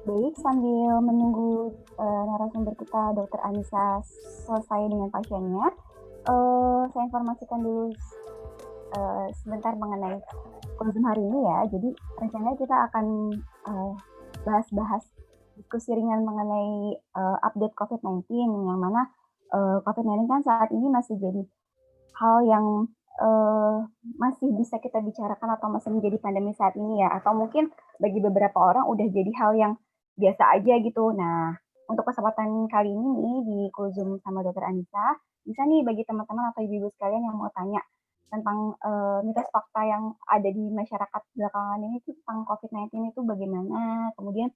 Baik, sambil menunggu narasumber kita, Dr. Anissa, selesai dengan pasiennya, saya informasikan dulu sebentar mengenai Zoom hari ini ya. Jadi rencananya kita akan bahas-bahas diskusi ringan mengenai update COVID-19, yang mana COVID-19 kan saat ini masih jadi hal yang masih bisa kita bicarakan atau masih menjadi pandemi saat ini ya, atau mungkin bagi beberapa orang udah jadi hal yang biasa aja gitu. Nah, untuk kesempatan kali ini nih di Zoom sama Dr. Anissa, bisa nih bagi teman-teman atau ibu-ibu sekalian yang mau tanya tentang mitos fakta yang ada di masyarakat belakangan ini tuh tentang COVID-19 itu bagaimana. Kemudian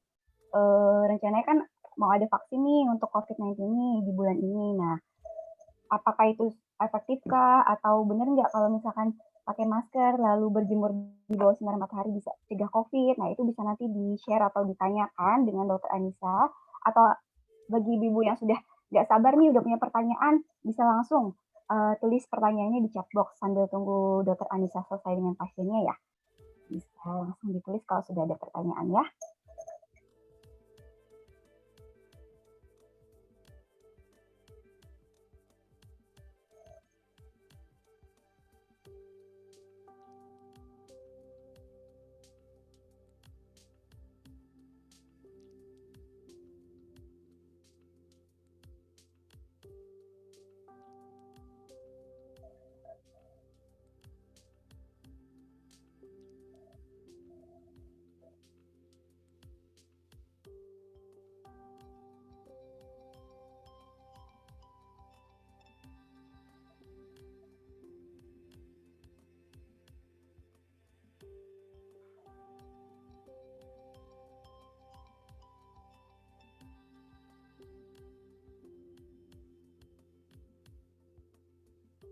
rencananya kan mau ada vaksin nih untuk COVID-19 ini di bulan ini. Nah, apakah itu efektifkah atau benar nggak kalau misalkan pakai masker lalu berjemur di bawah sinar matahari bisa cegah COVID? Nah, itu bisa nanti di-share atau ditanyakan dengan Dr. Anissa. Atau bagi ibu yang sudah nggak sabar nih, udah punya pertanyaan, bisa langsung tulis pertanyaannya di chat box sambil tunggu Dr. Anissa selesai dengan pasiennya ya. Bisa langsung ditulis kalau sudah ada pertanyaan ya.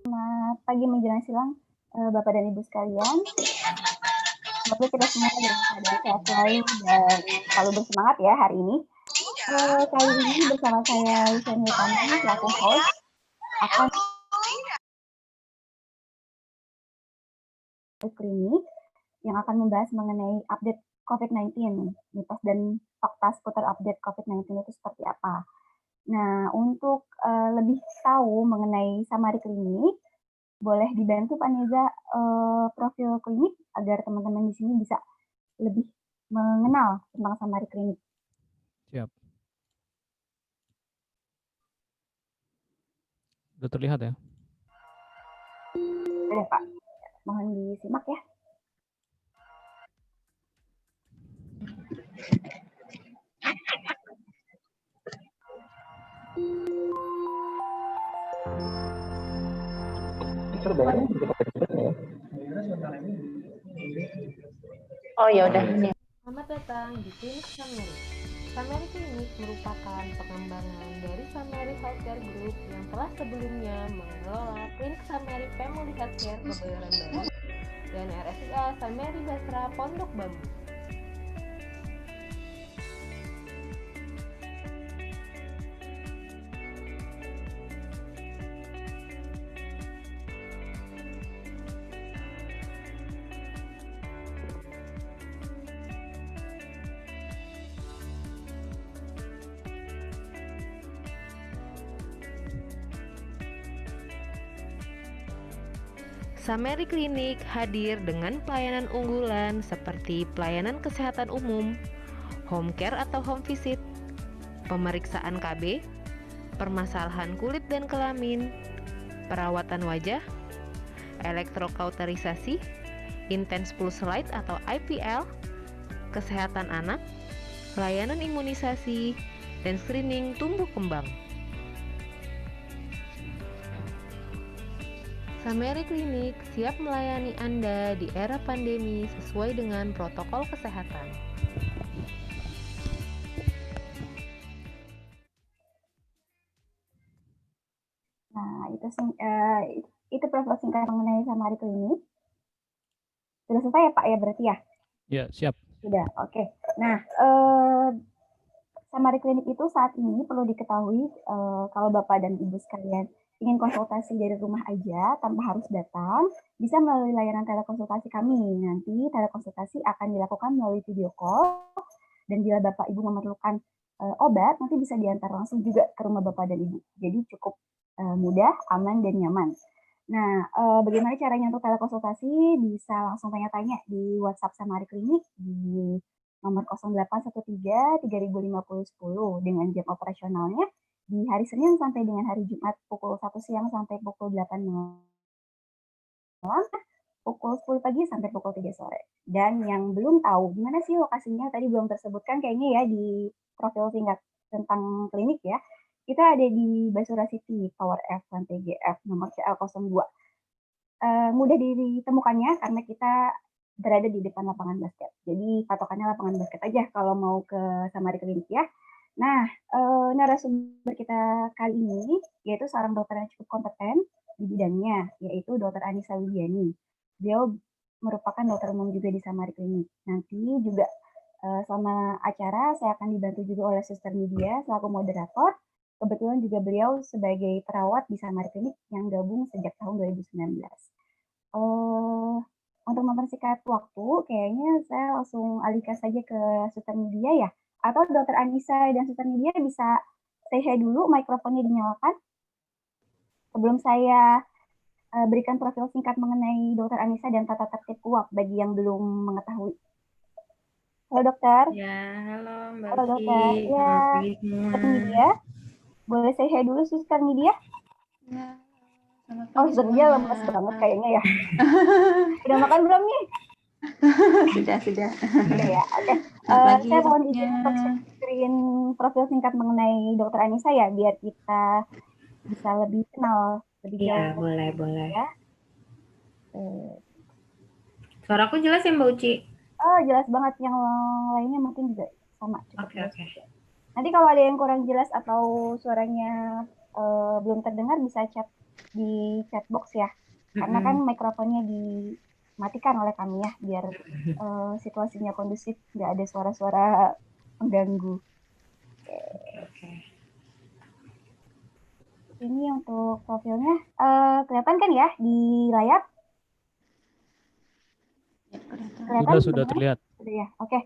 Selamat pagi menjelang siang Bapak dan Ibu sekalian. Semoga kita semua dalam keadaan sehat selalu dan selalu bersemangat ya hari ini. Kali ini bersama saya Luciani Utami selaku host akan klinik yang akan membahas mengenai update COVID-19, mitos dan fakta seputar update COVID-19 itu seperti apa. Nah, untuk lebih tahu mengenai Samari Klinik, boleh dibantu Pak Neza profil klinik agar teman-teman di sini bisa lebih mengenal tentang Samari Klinik. Siap. Sudah terlihat ya? Ada Pak, mohon disimak ya. Oh ya udah. Selamat datang di Klinik Sameri. Sameri Klinik merupakan pengembangan dari Sameri Healthcare Group yang telah sebelumnya mengelola Klinik Sameri Family Healthcare Kebayoran Baru dan RSUA Sameri Basra Pondok Bambu. Sameri Klinik hadir dengan pelayanan unggulan seperti pelayanan kesehatan umum, home care atau home visit, pemeriksaan KB, permasalahan kulit dan kelamin, perawatan wajah, elektrokauterisasi, Intense Pulse Light atau IPL, kesehatan anak, layanan imunisasi, dan screening tumbuh kembang. Sameri Klinik siap melayani Anda di era pandemi sesuai dengan protokol kesehatan. Nah, itu profil singkat mengenai Samari Klinik. Sudah selesai ya Pak ya berarti ya? Ya, siap. Sudah, oke. Nah, Samari Klinik itu saat ini perlu diketahui kalau Bapak dan Ibu sekalian ingin konsultasi dari rumah aja tanpa harus datang, bisa melalui layanan telekonsultasi kami. Nanti telekonsultasi akan dilakukan melalui video call Dan bila Bapak Ibu memerlukan obat, nanti bisa diantar langsung juga ke rumah Bapak dan Ibu. Jadi cukup mudah, aman, dan nyaman. Nah, bagaimana caranya untuk telekonsultasi? Bisa langsung tanya-tanya di WhatsApp Samari Klinik di nomor 0813 3050 10 dengan jam operasionalnya di hari Senin sampai dengan hari Jumat pukul 1 siang sampai pukul 8 malam, pukul 10 pagi sampai pukul 3 sore. Dan yang belum tahu gimana sih lokasinya, tadi belum tersebutkan kayaknya ya di profil singkat tentang klinik ya. Kita ada di Basura City, Tower F, lantai GF, nomor CL02. Mudah ditemukannya karena kita berada di depan lapangan basket. Jadi patokannya lapangan basket aja kalau mau ke Samari Klinik ya. Nah, narasumber kita kali ini yaitu seorang dokter yang cukup kompeten di bidangnya, yaitu Dr. Anissa Widiani. Beliau merupakan dokter umum juga di Samari Klinik. Nanti juga selama acara saya akan dibantu juga oleh Suster Media selaku moderator. Kebetulan juga beliau sebagai perawat di Samari Klinik yang gabung sejak tahun 2019. Untuk mempersingkat waktu, kayaknya saya langsung alihkan saja ke Suster Media ya. Atau Dokter Anissa dan Suster Media bisa say hi dulu, mikrofonnya dinyalakan. Sebelum saya berikan profil singkat mengenai Dokter Anissa dan tata tertib UAP bagi yang belum mengetahui. Halo dokter. Ya, halo Mbak Halo Uci. dokter. Ya, Selamat pagi semua. Suster Media. Boleh say hi dulu Suster Media? Ya, selamat Oh, pagi Suster Media semuanya. lemas banget kayaknya ya. Udah makan belum nih? Sudah. Oke ya, oke. Selamat pagi Saya mohon izin semuanya. untuk screen profil singkat mengenai Dokter Anissa ya, biar kita bisa lebih kenal lebih Iya, jauh. boleh. Ya. Suaraku jelas ya Mbak Uci? Oh, jelas banget. Yang lainnya mungkin juga sama. Oke. Nanti kalau ada yang kurang jelas atau suaranya belum terdengar, bisa chat di chat box ya. Karena kan mikrofonnya dimatikan oleh kami ya, biar situasinya kondusif, nggak ada suara-suara pengganggu. Oke. Ini untuk profilnya, kelihatan kan ya di layar? Kelihatan? Sudah terlihat. Sudah ya, oke.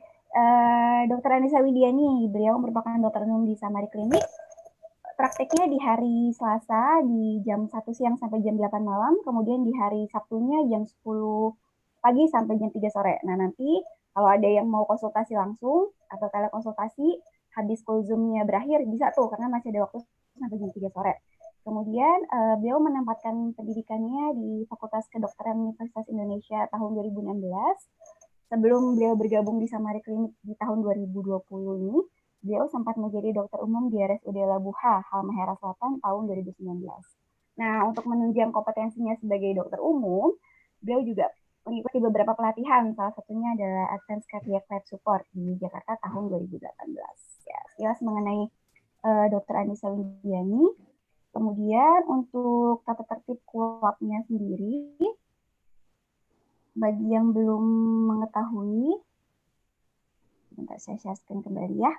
Dokter Anissa Widiani, beliau merupakan dokter umum di Samari Klinik. Prakteknya di hari Selasa di jam 1 siang sampai jam 8 malam, kemudian di hari Sabtunya jam 10 pagi sampai jam 3 sore. Nah, nanti kalau ada yang mau konsultasi langsung atau telekonsultasi, habis call Zoom-nya berakhir, bisa tuh, karena masih ada waktu sampai jam 3 sore. Kemudian beliau menempatkan pendidikannya di Fakultas Kedokteran Universitas Indonesia tahun 2016. Sebelum beliau bergabung di Samari Klinik di tahun 2020 ini, beliau sempat menjadi dokter umum di RSUD Labuha, Halmahera Selatan tahun 2019. Nah, untuk menunjang kompetensinya sebagai dokter umum, beliau juga mengikuti beberapa pelatihan, salah satunya adalah Advanced Cardiac Life Support di Jakarta tahun 2018. Ya, sekilas mengenai Dokter Anissa Widiani. Kemudian untuk tata tertib kuapnya sendiri, bagi yang belum mengetahui, bentar saya share screen kembali ya.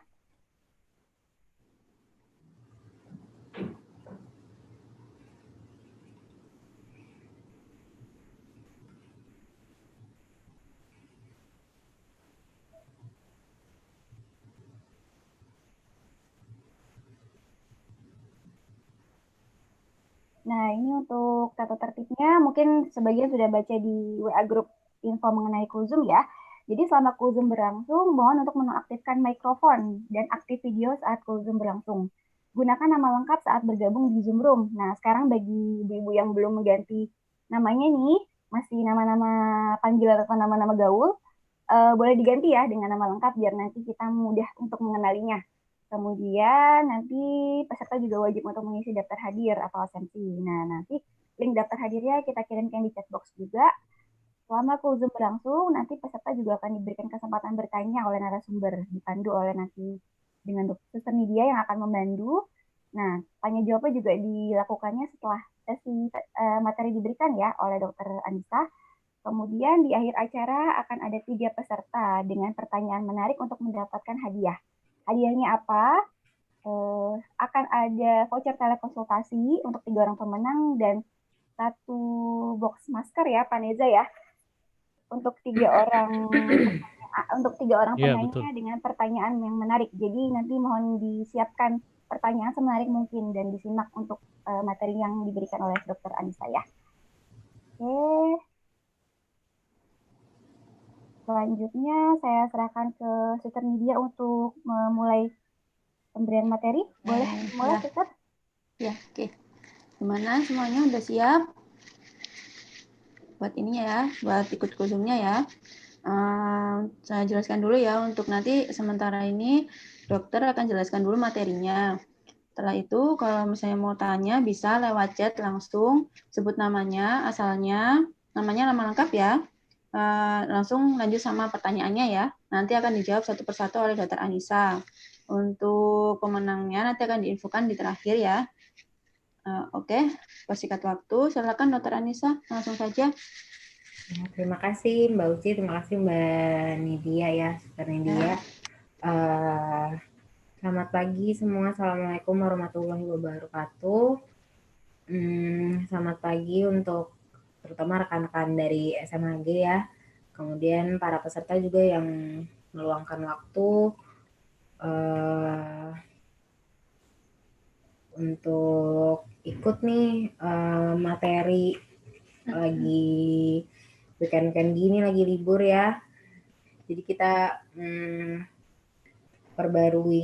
Nah, ini untuk tata tertibnya, mungkin sebagian sudah baca di WA Group info mengenai Zoom ya. Jadi selama Zoom berlangsung, mohon untuk menonaktifkan mikrofon dan aktif video saat Zoom berlangsung. Gunakan nama lengkap saat bergabung di Zoom Room. Nah, sekarang bagi ibu-ibu yang belum mengganti namanya nih, masih nama-nama panggilan atau nama-nama gaul, boleh diganti ya dengan nama lengkap biar nanti kita mudah untuk mengenalinya. Kemudian nanti peserta juga wajib untuk mengisi daftar hadir atau absensi. Nah, nanti link daftar hadirnya kita kirimkan di chat box juga. Selama Zoom berlangsung, nanti peserta juga akan diberikan kesempatan bertanya oleh narasumber, dipandu oleh nanti dengan Suster Media yang akan membantu. Nah, tanya jawabnya juga dilakukannya setelah sesi materi diberikan ya oleh Dokter Anissa. Kemudian di akhir acara akan ada 3 peserta dengan pertanyaan menarik untuk mendapatkan hadiah. Hadiahnya apa? Akan ada voucher telekonsultasi untuk 3 orang pemenang dan 1 box masker ya, Pak Neza ya. Untuk 3 orang untuk 3 orang Iya, penanya betul. dengan pertanyaan yang menarik. Jadi nanti mohon disiapkan pertanyaan semenarik mungkin dan disimak untuk materi yang diberikan oleh Dr. Anissa ya. Oke, selanjutnya saya serahkan ke Suster Nidia untuk memulai pemberian materi. Boleh mulai, Ya. Suster? Ya, oke. Gimana semuanya udah siap? Buat ininya ya, buat ikut kursumnya ya. Saya jelaskan dulu ya, untuk nanti sementara ini dokter akan jelaskan dulu materinya. Setelah itu kalau misalnya mau tanya bisa lewat chat langsung, sebut namanya, asalnya, namanya, nama lengkap ya. Langsung lanjut sama pertanyaannya ya. Nanti akan dijawab satu persatu oleh Dr. Anissa. Untuk pemenangnya nanti akan diinfokan di terakhir ya. Oke, persingkat waktu. Silakan Dr. Anissa, langsung saja. Ya, terima kasih Mbak Uci, terima kasih Mbak Nidia ya, Suster Nidia. Selamat pagi semua, Assalamualaikum warahmatullahi wabarakatuh. Selamat pagi untuk terutama rekan-rekan dari SMHG ya. Kemudian para peserta juga yang meluangkan waktu untuk ikut nih materi lagi weekend gini, lagi libur ya. Jadi kita perbarui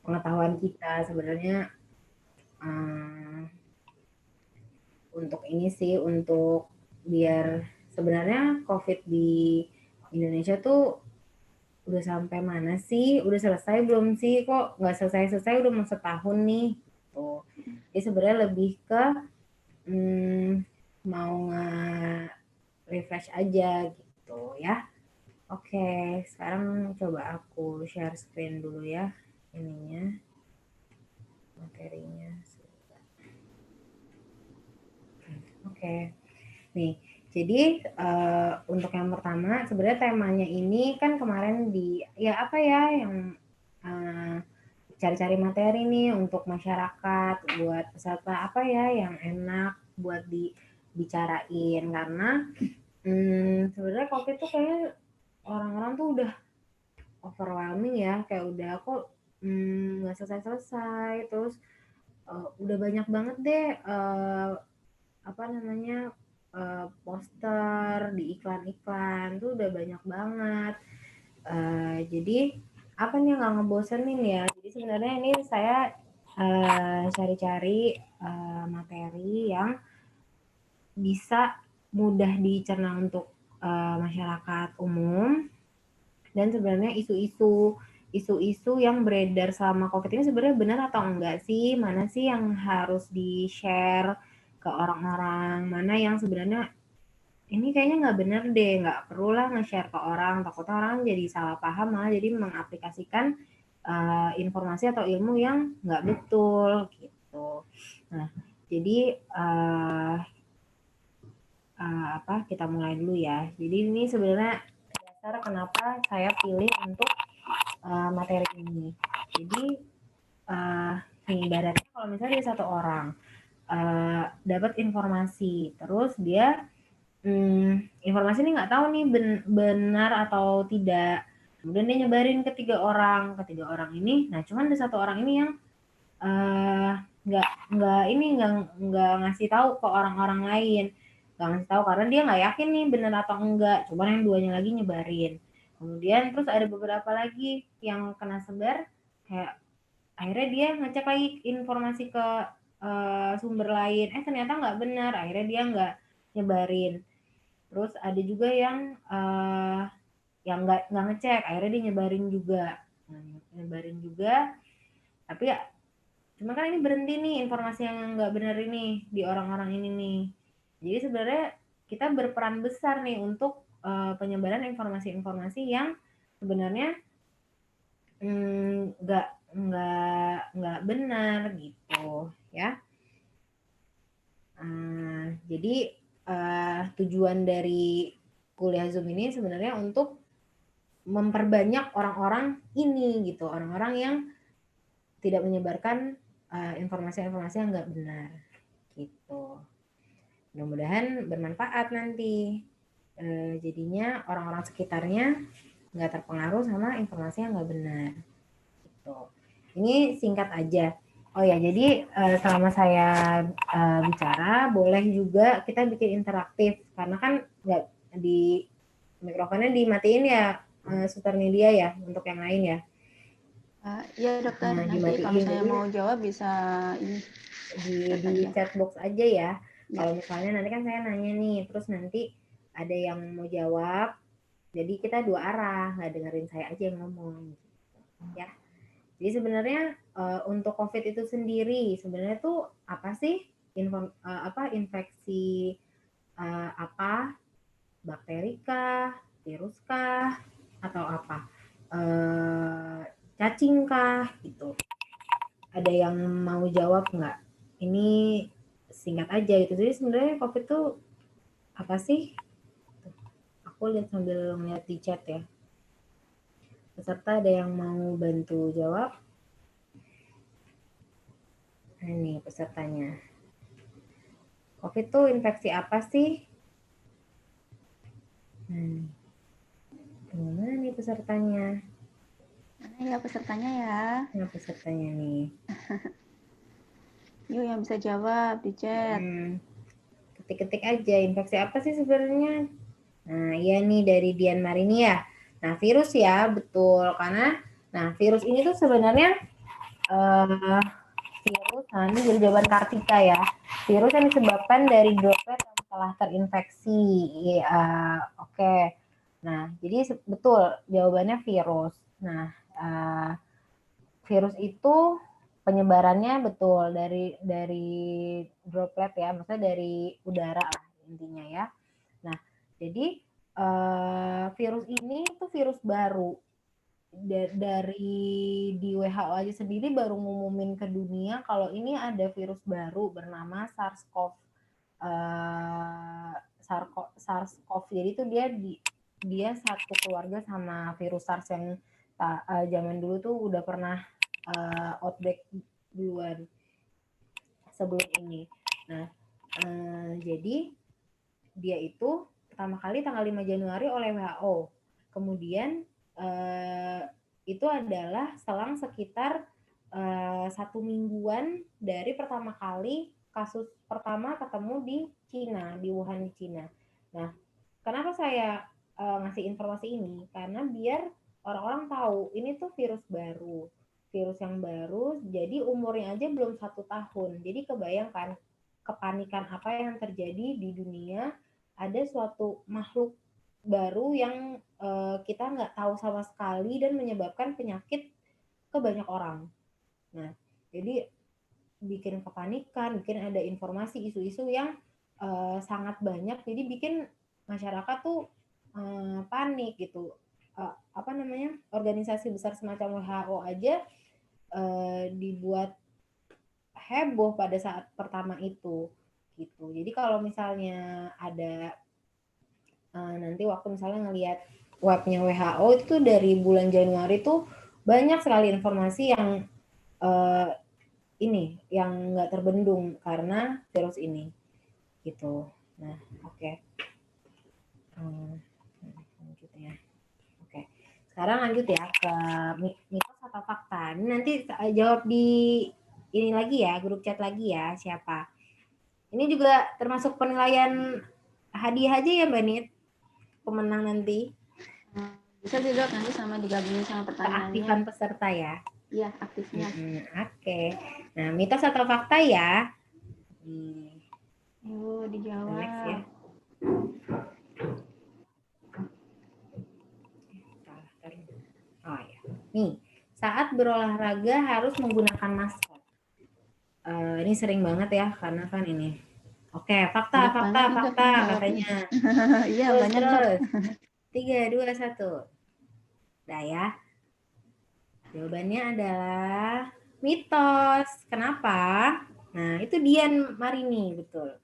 pengetahuan kita sebenarnya untuk ini sih, untuk biar sebenarnya COVID di Indonesia tuh udah sampai mana sih? Udah selesai belum sih? Kok nggak selesai-selesai udah mau setahun nih? Tuh. Jadi sebenarnya lebih ke mau nge-refresh aja gitu ya. Oke, sekarang coba aku share screen dulu ya ininya, materinya. Oke, nih jadi untuk yang pertama sebenarnya temanya ini kan kemarin di ya apa ya yang cari-cari materi nih untuk masyarakat, buat peserta apa ya yang enak buat dibicarain, karena sebenarnya COVID tuh kayak orang-orang tuh udah overwhelming ya, kayak udah kok nggak selesai-selesai, terus udah banyak banget deh apa namanya poster di iklan-iklan tuh udah banyak banget. Jadi apa nih nggak ngebosenin ya. Jadi sebenarnya ini saya cari-cari materi yang bisa mudah dicerna untuk masyarakat umum, dan sebenarnya isu-isu yang beredar selama COVID ini sebenarnya benar atau enggak sih, mana sih yang harus di-share ke orang-orang, mana yang sebenarnya ini kayaknya nggak benar deh, nggak perlu lah nge-share ke orang, takutnya orang jadi salah paham, malah jadi mengaplikasikan informasi atau ilmu yang nggak betul gitu. Nah, jadi kita mulai dulu ya. Jadi ini sebenarnya dasar kenapa saya pilih untuk materi ini. Jadi ibaratnya kalau misalnya ada satu orang dapat informasi, terus dia informasi ini nggak tahu nih benar atau tidak, kemudian dia nyebarin ke tiga orang ini. Nah, cuman ada satu orang ini yang nggak ngasih tahu ke orang-orang lain, nggak ngasih tahu karena dia nggak yakin nih benar atau enggak, cuman yang duanya lagi nyebarin. Kemudian terus ada beberapa lagi yang kena sebar, kayak akhirnya dia ngecek lagi informasi ke sumber lain, ternyata nggak benar, akhirnya dia nggak nyebarin. Terus ada juga yang nggak ngecek, akhirnya dia nyebarin juga, tapi ya cuma kan ini berhenti nih informasi yang nggak benar ini di orang-orang ini nih. Jadi sebenarnya kita berperan besar nih untuk penyebaran informasi-informasi yang sebenarnya nggak benar gitu ya. Jadi tujuan dari kuliah Zoom ini sebenarnya untuk memperbanyak orang-orang ini gitu, orang-orang yang tidak menyebarkan informasi-informasi yang nggak benar gitu. Mudah-mudahan bermanfaat nanti. Jadinya orang-orang sekitarnya nggak terpengaruh sama informasi yang nggak benar. Gitu. Ini singkat aja. Oh ya, jadi selama saya bicara, boleh juga kita bikin interaktif. Karena kan nggak di mikrofonnya dimatiin ya, Suster Nidia ya, untuk yang lain ya. Iya dokter, Nah, nanti dimatiin. kalau saya Jadi mau jawab bisa ini di chat box aja ya. Ya. Kalau misalnya nanti kan saya nanya nih, terus nanti ada yang mau jawab, jadi kita dua arah, nggak dengerin saya aja yang ngomong. Ya. Jadi sebenarnya untuk COVID itu sendiri, sebenarnya tuh apa sih? Infeksi apa? Bakteri kah? Virus kah? Atau apa? Cacing kah? Gitu. Ada yang mau jawab nggak? Ini singkat aja gitu. Jadi sebenarnya COVID itu apa sih? Aku lihat sambil ngeliat di chat ya. Peserta ada yang mau bantu jawab? Nah, ini pesertanya. COVID itu infeksi apa sih? Gimana nih pesertanya? Mana ya pesertanya ya? Nah, pesertanya nih. Yuk yang bisa jawab di chat. Ketik-ketik aja, infeksi apa sih sebenarnya? Nah, iya nih dari Dian Marini ya. Nah, virus ya, betul. Karena, nah virus ini tuh sebenarnya virus, nah ini jadi jawaban Kartika ya. Virus yang disebabkan dari droplet yang telah terinfeksi. Oke. Nah, jadi betul jawabannya virus. Nah, virus itu penyebarannya betul dari droplet ya, maksudnya dari udara lah intinya ya. Nah, jadi virus ini tuh virus baru. Dari di WHO aja sendiri baru ngumumin ke dunia kalau ini ada virus baru bernama SARS-CoV. Jadi itu dia satu keluarga sama virus SARS yang zaman dulu tuh udah pernah outbreak duluan sebelum ini. Nah, jadi dia itu pertama kali tanggal 5 Januari oleh WHO. Kemudian itu adalah selang sekitar 1 mingguan dari pertama kali kasus pertama ketemu di Cina, di Wuhan di Cina. Nah, kenapa saya ngasih informasi ini? Karena biar orang-orang tahu ini tuh virus baru, virus yang baru, jadi umurnya aja belum 1 tahun. Jadi kebayangkan kepanikan apa yang terjadi di dunia, ada suatu makhluk baru yang kita nggak tahu sama sekali dan menyebabkan penyakit ke banyak orang. Nah, jadi bikin kepanikan, bikin ada informasi isu-isu yang sangat banyak, jadi bikin masyarakat tuh panik gitu. Organisasi besar semacam WHO aja dibuat heboh pada saat pertama itu gitu. Jadi kalau misalnya ada nanti waktu misalnya ngelihat webnya WHO itu dari bulan Januari tuh banyak sekali informasi yang ini yang nggak terbendung karena virus ini gitu. Nah, oke. Lanjut ya. Oke. Sekarang lanjut ya ke mitos atau fakta. Ini nanti jawab di ini lagi ya, grup chat lagi ya, siapa. Ini juga termasuk penilaian hadiah aja ya Mbak Nit, pemenang nanti. Bisa sih dok, nanti sama digabungin sama pertanyaannya. Keaktifan peserta ya. Iya, aktifnya. Oke. Nah, mitos atau fakta ya. Yuk dijawab. Next ya. Oh ya. Nih, saat berolahraga harus menggunakan masker. Ini sering banget ya, karena kan ini. Oke, fakta katanya. Iya, banyak terus. 3, 2, 1. Udah ya. Jawabannya adalah mitos. Kenapa? Nah, itu Dian Marini, betul.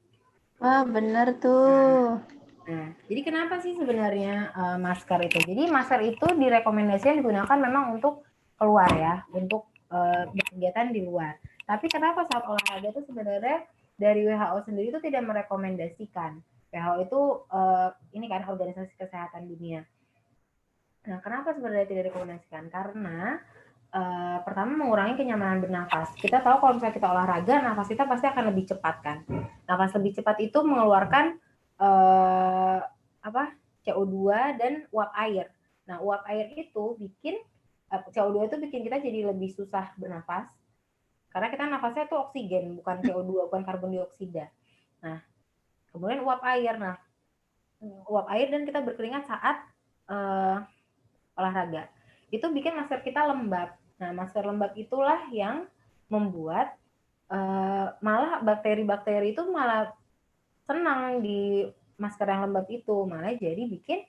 Wah, benar tuh. Nah, jadi kenapa sih sebenarnya masker itu? Jadi masker itu direkomendasikan digunakan memang untuk keluar ya, untuk berkegiatan di luar. Tapi kenapa saat olahraga itu sebenarnya dari WHO sendiri itu tidak merekomendasikan? WHO itu ini kan Organisasi Kesehatan Dunia. Nah, kenapa sebenarnya tidak direkomendasikan? Karena pertama mengurangi kenyamanan bernafas. Kita tahu kalau misalnya kita olahraga, nafas kita pasti akan lebih cepat kan. Nafas lebih cepat itu mengeluarkan CO2 dan uap air. Nah, uap air itu bikin CO2 itu bikin kita jadi lebih susah bernafas. Karena kita nafasnya itu oksigen, bukan CO2, bukan karbon dioksida. Nah, kemudian uap air. Nah, uap air dan kita berkeringat saat olahraga. Itu bikin masker kita lembab. Nah, masker lembab itulah yang membuat malah bakteri-bakteri itu malah senang di masker yang lembab itu. Malah jadi bikin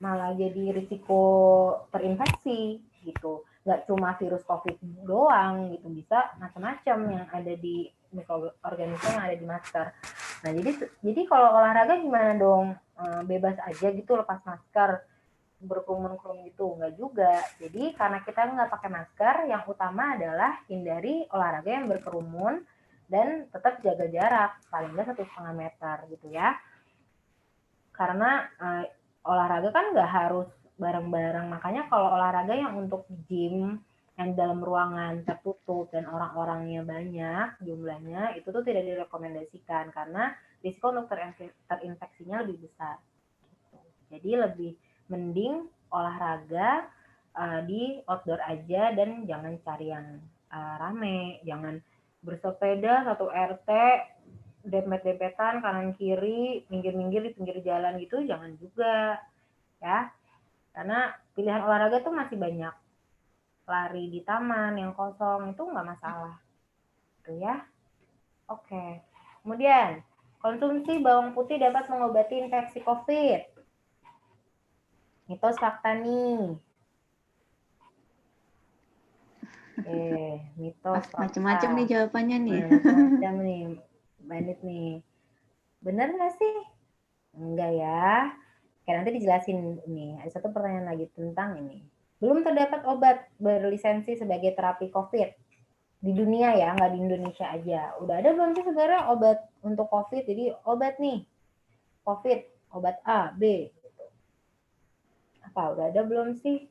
malah jadi risiko terinfeksi gitu. Nggak cuma virus COVID doang gitu, bisa macam-macam yang ada di mikroorganisme yang ada di masker. Nah, jadi kalau olahraga gimana dong? Bebas aja gitu lepas masker, berkerumun-kerumun gitu? Nggak juga. Jadi karena kita nggak pakai masker, yang utama adalah hindari olahraga yang berkerumun dan tetap jaga jarak, paling nggak 1,5 meter gitu ya. Karena olahraga kan nggak harus bareng-bareng, makanya kalau olahraga yang untuk gym yang dalam ruangan tertutup dan orang-orangnya banyak jumlahnya, itu tuh tidak direkomendasikan karena risiko untuk terinfeksinya lebih besar. Jadi lebih mending olahraga di outdoor aja dan jangan cari yang rame, jangan bersepeda satu RT dempet-dempetan kanan kiri, minggir-minggir di pinggir jalan gitu, jangan juga ya. Karena pilihan olahraga tuh masih banyak. Lari di taman yang kosong itu nggak masalah. Gitu ya. Oke. Kemudian, konsumsi bawang putih dapat mengobati infeksi COVID. Mitos fakta nih. Mitos fakta. Macam-macam nih jawabannya nih. Macam-macam nih. Bandit nih. Bener nggak sih? Enggak ya. Oke, nanti dijelasin nih. Ada satu pertanyaan lagi tentang ini. Belum terdapat obat berlisensi sebagai terapi COVID di dunia ya, nggak di Indonesia aja. Udah ada belum sih sebenarnya obat untuk COVID? Jadi obat nih, COVID, obat A, B. Gitu. Apa, udah ada belum sih?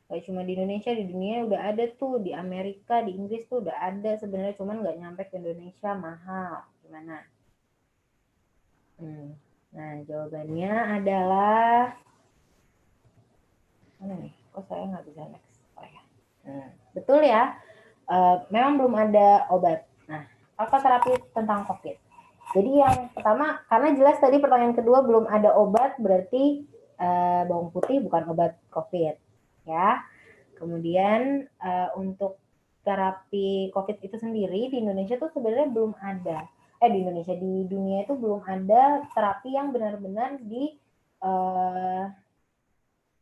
Kayak cuma di Indonesia, di dunia udah ada tuh. Di Amerika, di Inggris tuh udah ada sebenarnya. Cuman nggak nyampe ke Indonesia, mahal. Gimana? Nah, jawabannya adalah mana nih? Kok saya nggak bisa next? Oh ya. Betul ya. Memang belum ada obat. Nah, apa terapi tentang COVID? Jadi yang pertama, karena jelas tadi pertanyaan kedua belum ada obat, berarti bawang putih bukan obat COVID, ya. Kemudian untuk terapi COVID itu sendiri di Indonesia tuh sebenarnya belum ada. Di Indonesia, di dunia itu belum ada terapi yang benar-benar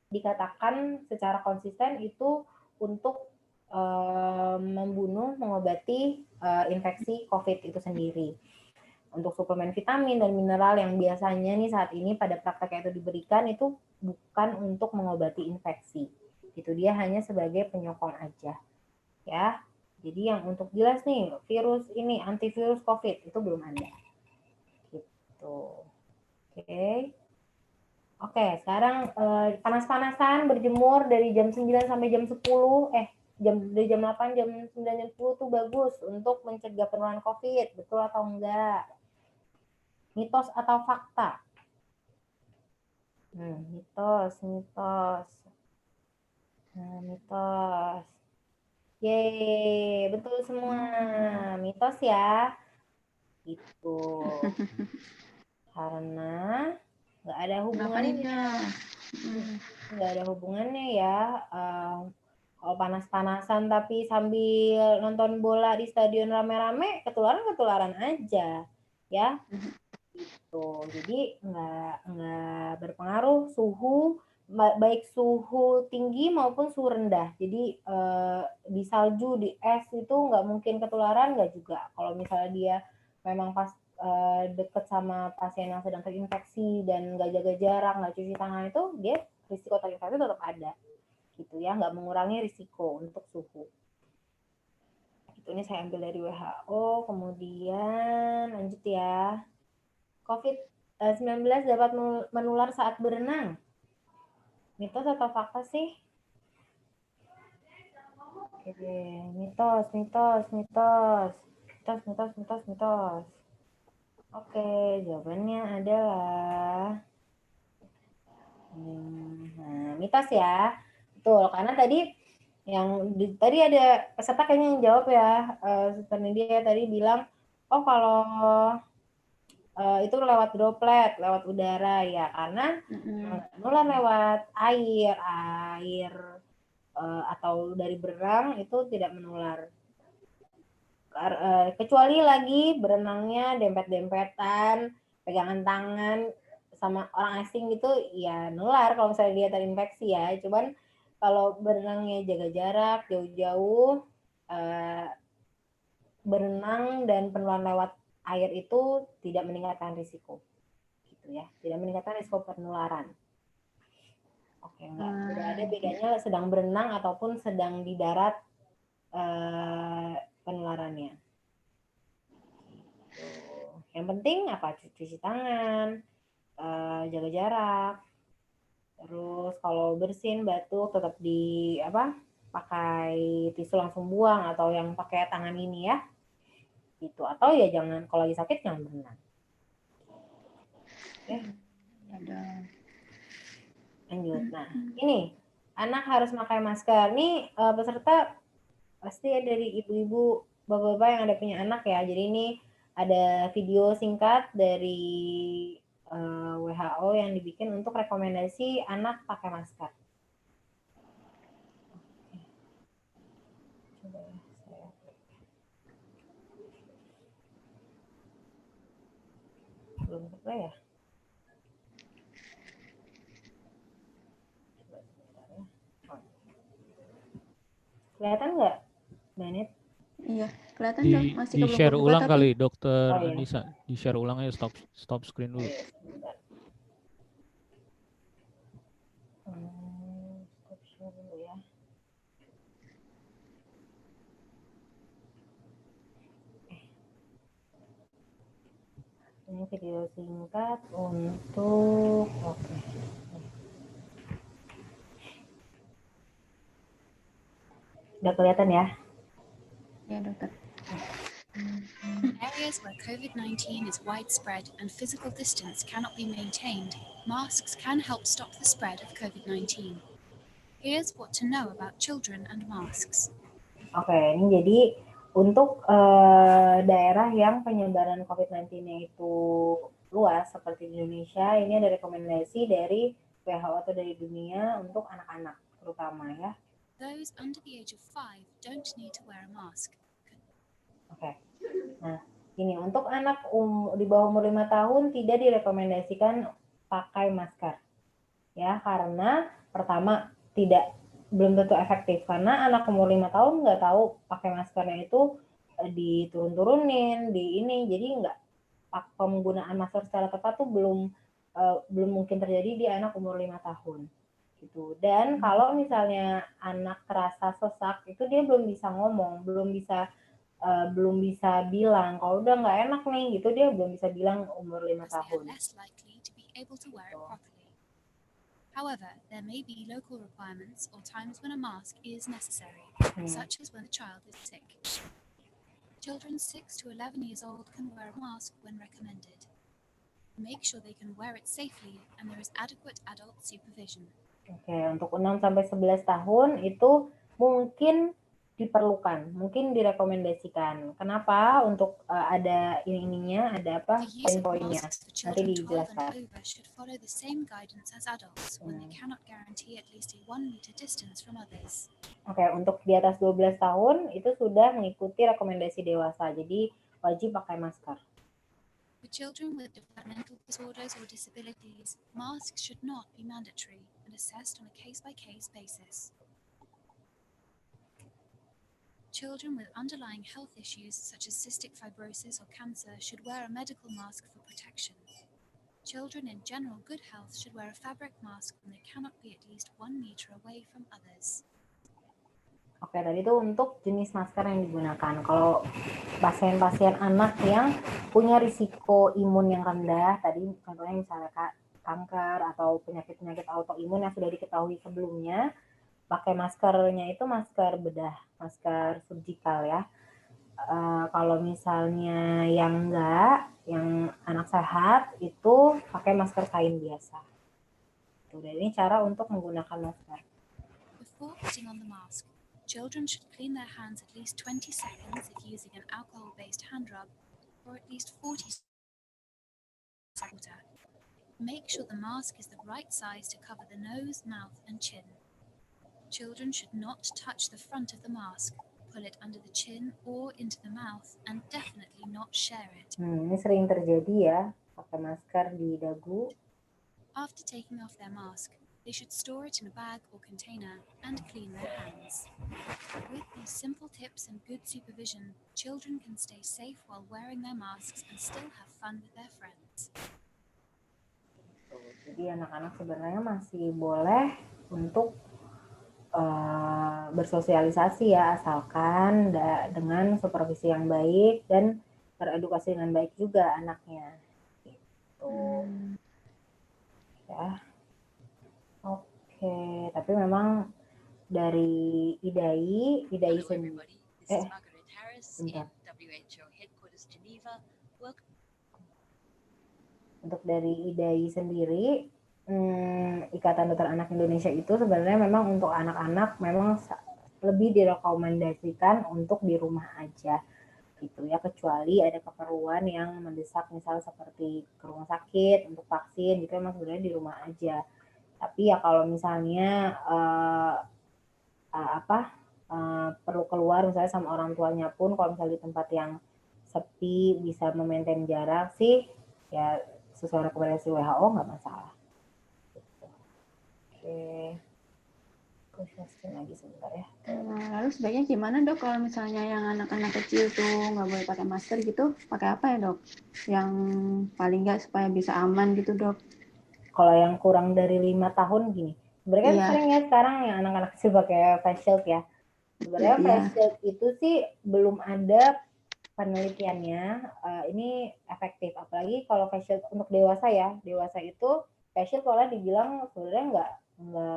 dikatakan secara konsisten itu untuk mengobati infeksi COVID itu sendiri. Untuk suplemen vitamin dan mineral yang biasanya nih saat ini pada prakteknya itu diberikan itu bukan untuk mengobati infeksi. Itu dia hanya sebagai penyokong aja. Ya. Jadi yang untuk jelas nih virus ini antivirus COVID itu belum ada. Gitu. Oke, sekarang panas-panasan berjemur dari jam 9 sampai jam 10 dari jam 8 jam 9 jam 10 tuh bagus untuk mencegah penularan COVID. Betul atau enggak? Mitos atau fakta? Mitos. Mitos. Yeay, betul semua. Mitos ya. Gitu. Karena nggak ada hubungannya. Nggak ada hubungannya ya. Kalau panas-panasan tapi sambil nonton bola di stadion rame-rame, ketularan aja. Ya. Gitu. Jadi nggak berpengaruh suhu, baik suhu tinggi maupun suhu rendah. Jadi di salju, di es itu nggak mungkin ketularan, nggak juga. Kalau misalnya dia memang pas deket sama pasien yang sedang terinfeksi dan nggak jaga jarak, nggak cuci tangan, itu dia risiko terinfeksi tetap ada. Gitu ya, nggak mengurangi risiko untuk suhu. Itu Ini saya ambil dari WHO, kemudian lanjut ya. COVID-19 dapat menular saat berenang. Mitos atau fakta sih? Oke, mitos. Oke, jawabannya adalah mitos ya. Betul, karena tadi tadi ada peserta kayaknya yang jawab ya. Suster Nidia tadi bilang, oh kalau itu lewat droplet, lewat udara ya, karena menular lewat air atau dari berenang itu tidak menular. Kecuali lagi berenangnya dempet-dempetan, pegangan tangan sama orang asing gitu, ya nular kalau misalnya dia terinfeksi ya. Cuman kalau berenangnya jaga jarak, jauh-jauh, berenang dan penularan lewat air itu tidak meningkatkan risiko, gitu ya. Tidak meningkatkan risiko penularan. Oke, enggak. Tidak ada bedanya sedang berenang ataupun sedang di darat penularannya. Yang penting apa? Cuci tangan, jaga jarak. Terus kalau bersin, batuk tetap pakai tisu langsung buang atau yang pakai tangan ini ya. Gitu. Atau ya jangan, kalau lagi sakit jangan berenang. Oke. Lanjut. Nah, ini anak harus pakai masker. Nih peserta pasti ya dari ibu-ibu, bapak-bapak yang ada punya anak ya. Jadi ini ada video singkat dari WHO yang dibikin untuk rekomendasi anak pakai masker. Coba ya, saya belum play ya. Kelihatan nggak, Banet? Iya, kelihatan Di, dong. Masih di share kebuka-buka ulang tapi. kali, Dokter Oh, iya. Anissa. Di share ulang ya, stop screen dulu. Stop share dulu ya. Ini video singkat untuk Udah kelihatan ya? Ya, dokter. Areas where COVID-19 is widespread and physical distance cannot be maintained, masks can help stop the spread of COVID-19. Here's what to know about children and masks. Oke, ini jadi untuk daerah yang penyebaran COVID-19-nya itu luas seperti di Indonesia, ini ada rekomendasi dari WHO atau dari dunia untuk anak-anak terutama ya. Those under the age of 5 don't need to wear a mask. Oke. Nah, ini untuk anak di bawah umur 5 tahun tidak direkomendasikan pakai masker. Ya, karena pertama belum tentu efektif karena anak umur 5 tahun nggak tahu pakai maskernya itu diturun-turunin, jadi nggak penggunaan masker secara tepat tuh belum mungkin terjadi di anak umur 5 tahun. Gitu. Dan kalau misalnya anak terasa sesak itu dia belum bisa ngomong, belum bisa bilang kalau udah nggak enak nih gitu, dia belum bisa bilang umur 5 tahun. However, there may be local requirements or times when a mask is necessary, such as when a child is sick. Children 6 to 11 years old can wear a mask when recommended. Make sure they can wear it safely and there is adequate adult supervision. Oke, untuk 6 sampai 11 tahun itu mungkin diperlukan, mungkin direkomendasikan. Kenapa? Untuk ada ininya, ada apa? Poin-poinnya. Nanti dijelaskan. Should follow the same guidance as adults when they cannot guarantee at least a 1 meter distance from others. Oke, untuk di atas 12 tahun itu sudah mengikuti rekomendasi dewasa, jadi wajib pakai masker. For children with developmental disorders or disabilities, masks should not be mandatory and assessed on a case-by-case basis. Children with underlying health issues such as cystic fibrosis or cancer should wear a medical mask for protection. Children in general good health should wear a fabric mask when they cannot be at least 1 meter away from others. Oke, tadi itu untuk jenis masker yang digunakan. Kalau pasien-pasien anak yang punya risiko imun yang rendah, tadi contohnya misalnya kanker atau penyakit-penyakit autoimun yang sudah diketahui sebelumnya, pakai maskernya itu masker bedah, masker surgical ya. Kalau misalnya yang enggak, yang anak sehat itu pakai masker kain biasa. Dan ini cara untuk menggunakan masker. Before putting on the mask, children should clean their hands at least 20 seconds if using an alcohol-based hand rub, or at least 40 seconds with water. Make sure the mask is the right size to cover the nose, mouth, and chin. Children should not touch the front of the mask, pull it under the chin or into the mouth, and definitely not share it. Ini sering terjadi ya, pakai masker di dagu. After taking off their mask, they should store it in a bag or container and clean their hands. With these simple tips and good supervision, children can stay safe while wearing their masks and still have fun with their friends. Jadi anak-anak sebenarnya masih boleh untuk bersosialisasi ya, asalkan dengan supervisi yang baik dan teredukasi dengan baik juga anaknya. Gitu. Ya. Oke, tapi memang dari IDAI sendiri. Bentar. Untuk dari IDAI sendiri, Ikatan Dokter Anak Indonesia itu sebenarnya memang untuk anak-anak memang lebih direkomendasikan untuk di rumah aja gitu ya, kecuali ada keperluan yang mendesak misal seperti ke rumah sakit untuk vaksin gitu, memang sebenarnya di rumah aja. Tapi ya kalau misalnya perlu keluar misalnya sama orang tuanya pun, kalau misalnya di tempat yang sepi bisa memaintain jarak sih ya sesuai rekomendasi WHO nggak masalah. Oke, question lagi sebentar ya. Lalu sebaiknya gimana dok kalau misalnya yang anak-anak kecil tuh nggak boleh pakai masker gitu, pakai apa ya dok? Yang paling nggak supaya bisa aman gitu dok? Kalau yang kurang dari 5 tahun gini, sebenarnya kan sering ya sekarang yang anak-anak kecil pakai face shield ya. Sebenarnya face shield itu sih belum ada penelitiannya ini efektif, apalagi kalau face shield untuk dewasa ya. Dewasa itu face shield malah dibilang sebenarnya nggak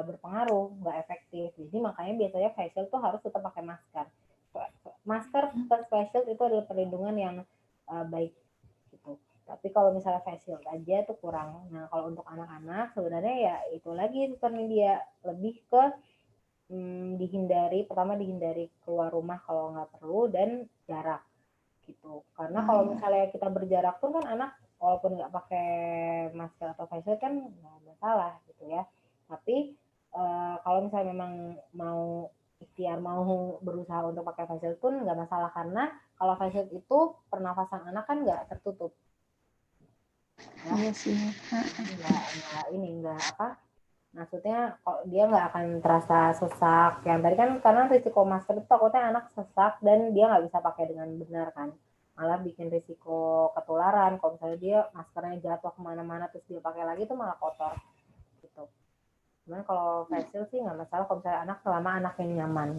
berpengaruh, nggak efektif. Jadi makanya biasanya face shield tuh harus tetap pakai masker. Masker plus face shield itu adalah perlindungan yang baik gitu. Tapi kalau misalnya face shield aja tuh kurang. Nah kalau untuk anak-anak sebenarnya ya itu lagi sebenarnya dia lebih ke dihindari keluar rumah kalau nggak perlu dan jarak gitu. Karena kalau misalnya kita berjarak pun kan anak walaupun nggak pakai masker atau face shield kan nggak masalah gitu ya. Tapi kalau misalnya memang mau ikhtiar mau berusaha untuk pakai face shield pun nggak masalah, karena kalau face shield itu pernafasan anak kan nggak tertutup. Ya. Iya sih. Maksudnya kok dia nggak akan terasa sesak. Yang tadi kan karena risiko masker itu takutnya anak sesak dan dia nggak bisa pakai dengan benar kan. Malah bikin risiko ketularan. Kalau misalnya dia maskernya jatuh kemana-mana terus dia pakai lagi itu malah kotor gitu. Cuman kalau face shield sih nggak masalah kalau misalnya anak selama anaknya nyaman.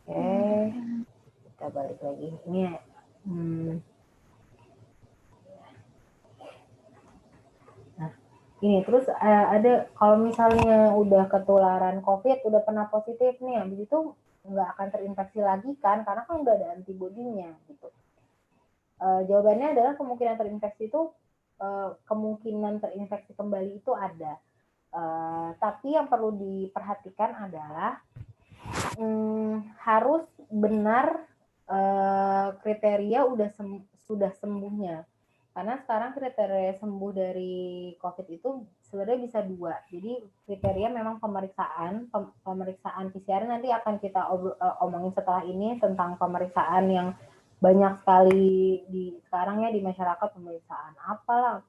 Oke, kita balik lagi. Ini ini terus ada kalau misalnya udah ketularan COVID, udah pernah positif nih, habis itu nggak akan terinfeksi lagi kan, karena kan udah ada antibodinya gitu. Jawabannya adalah kemungkinan terinfeksi itu kemungkinan terinfeksi kembali itu ada. Tapi yang perlu diperhatikan adalah harus benar kriteria sudah sembuhnya. Karena sekarang kriteria sembuh dari COVID itu sebenarnya bisa 2. Jadi kriteria memang pemeriksaan PCR nanti akan kita omongin setelah ini tentang pemeriksaan yang banyak sekali sekarang ya di masyarakat, pemeriksaan apalah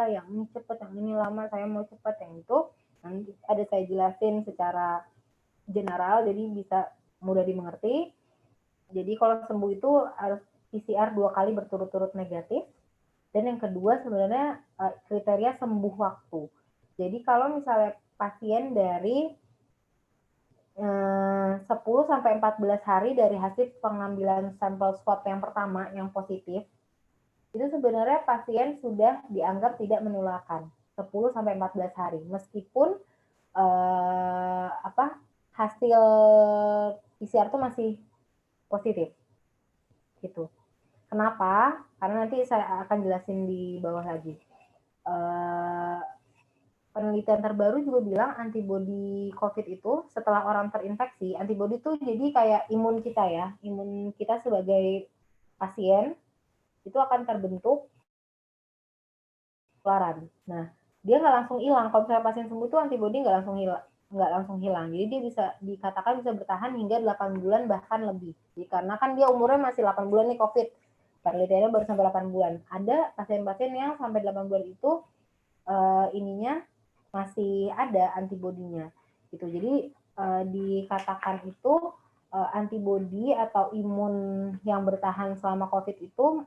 yang ini cepat, yang ini lama, saya mau cepat, yang itu nanti ada saya jelasin secara general jadi bisa mudah dimengerti. Jadi kalau sembuh itu harus PCR 2 kali berturut-turut negatif. Dan yang kedua sebenarnya kriteria sembuh waktu. Jadi kalau misalnya pasien dari 10 sampai 14 hari dari hasil pengambilan sampel swab yang pertama yang positif, itu sebenarnya pasien sudah dianggap tidak menularkan 10 sampai 14 hari meskipun hasil PCR itu masih positif gitu. Kenapa? Karena nanti saya akan jelasin di bawah lagi. Penelitian terbaru juga bilang antibodi COVID itu setelah orang terinfeksi, antibodi itu jadi kayak imun kita ya, imun kita sebagai pasien itu akan terbentuk penularan. Nah, dia nggak langsung hilang. Kalau misalnya pasien sembuh tuh antibodi nggak langsung hilang. Jadi dia bisa dikatakan bisa bertahan hingga 8 bulan bahkan lebih. Jadi karena kan dia umurnya masih 8 bulan nih COVID. Penelitiannya baru sampai 8 bulan. Ada pasien-pasien yang sampai 8 bulan itu masih ada antibodinya gitu. Jadi dikatakan itu antibodi atau imun yang bertahan selama COVID itu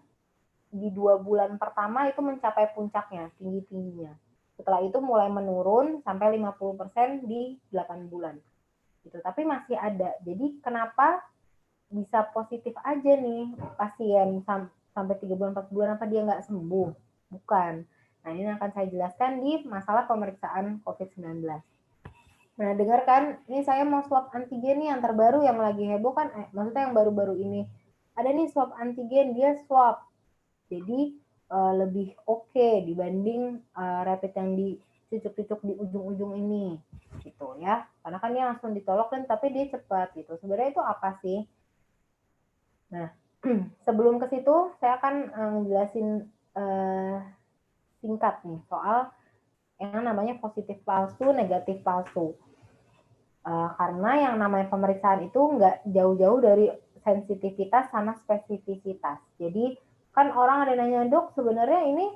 di 2 bulan pertama itu mencapai puncaknya, tinggi-tingginya. Setelah itu mulai menurun sampai 50% di 8 bulan. Gitu. Tapi masih ada. Jadi kenapa bisa positif aja nih pasien sampai 3 bulan, 4 bulan apa dia nggak sembuh? Bukan. Nah, ini akan saya jelaskan di masalah pemeriksaan COVID-19. Nah, dengarkan, ini saya mau swab antigen nih yang terbaru yang lagi heboh kan, maksudnya yang baru-baru ini. Ada nih swab antigen, dia swab. Jadi lebih oke dibanding rapid yang dicucuk-cucuk di ujung-ujung ini. Gitu ya. Karena kan dia langsung ditolak dan tapi dia cepat gitu. Sebenarnya itu apa sih? Nah, sebelum ke situ saya akan ngejelasin singkat nih soal yang namanya positif palsu, negatif palsu. Karena yang namanya pemeriksaan itu nggak jauh-jauh dari sensitivitas sama spesifisitas. Jadi kan orang ada nanya, dok sebenarnya ini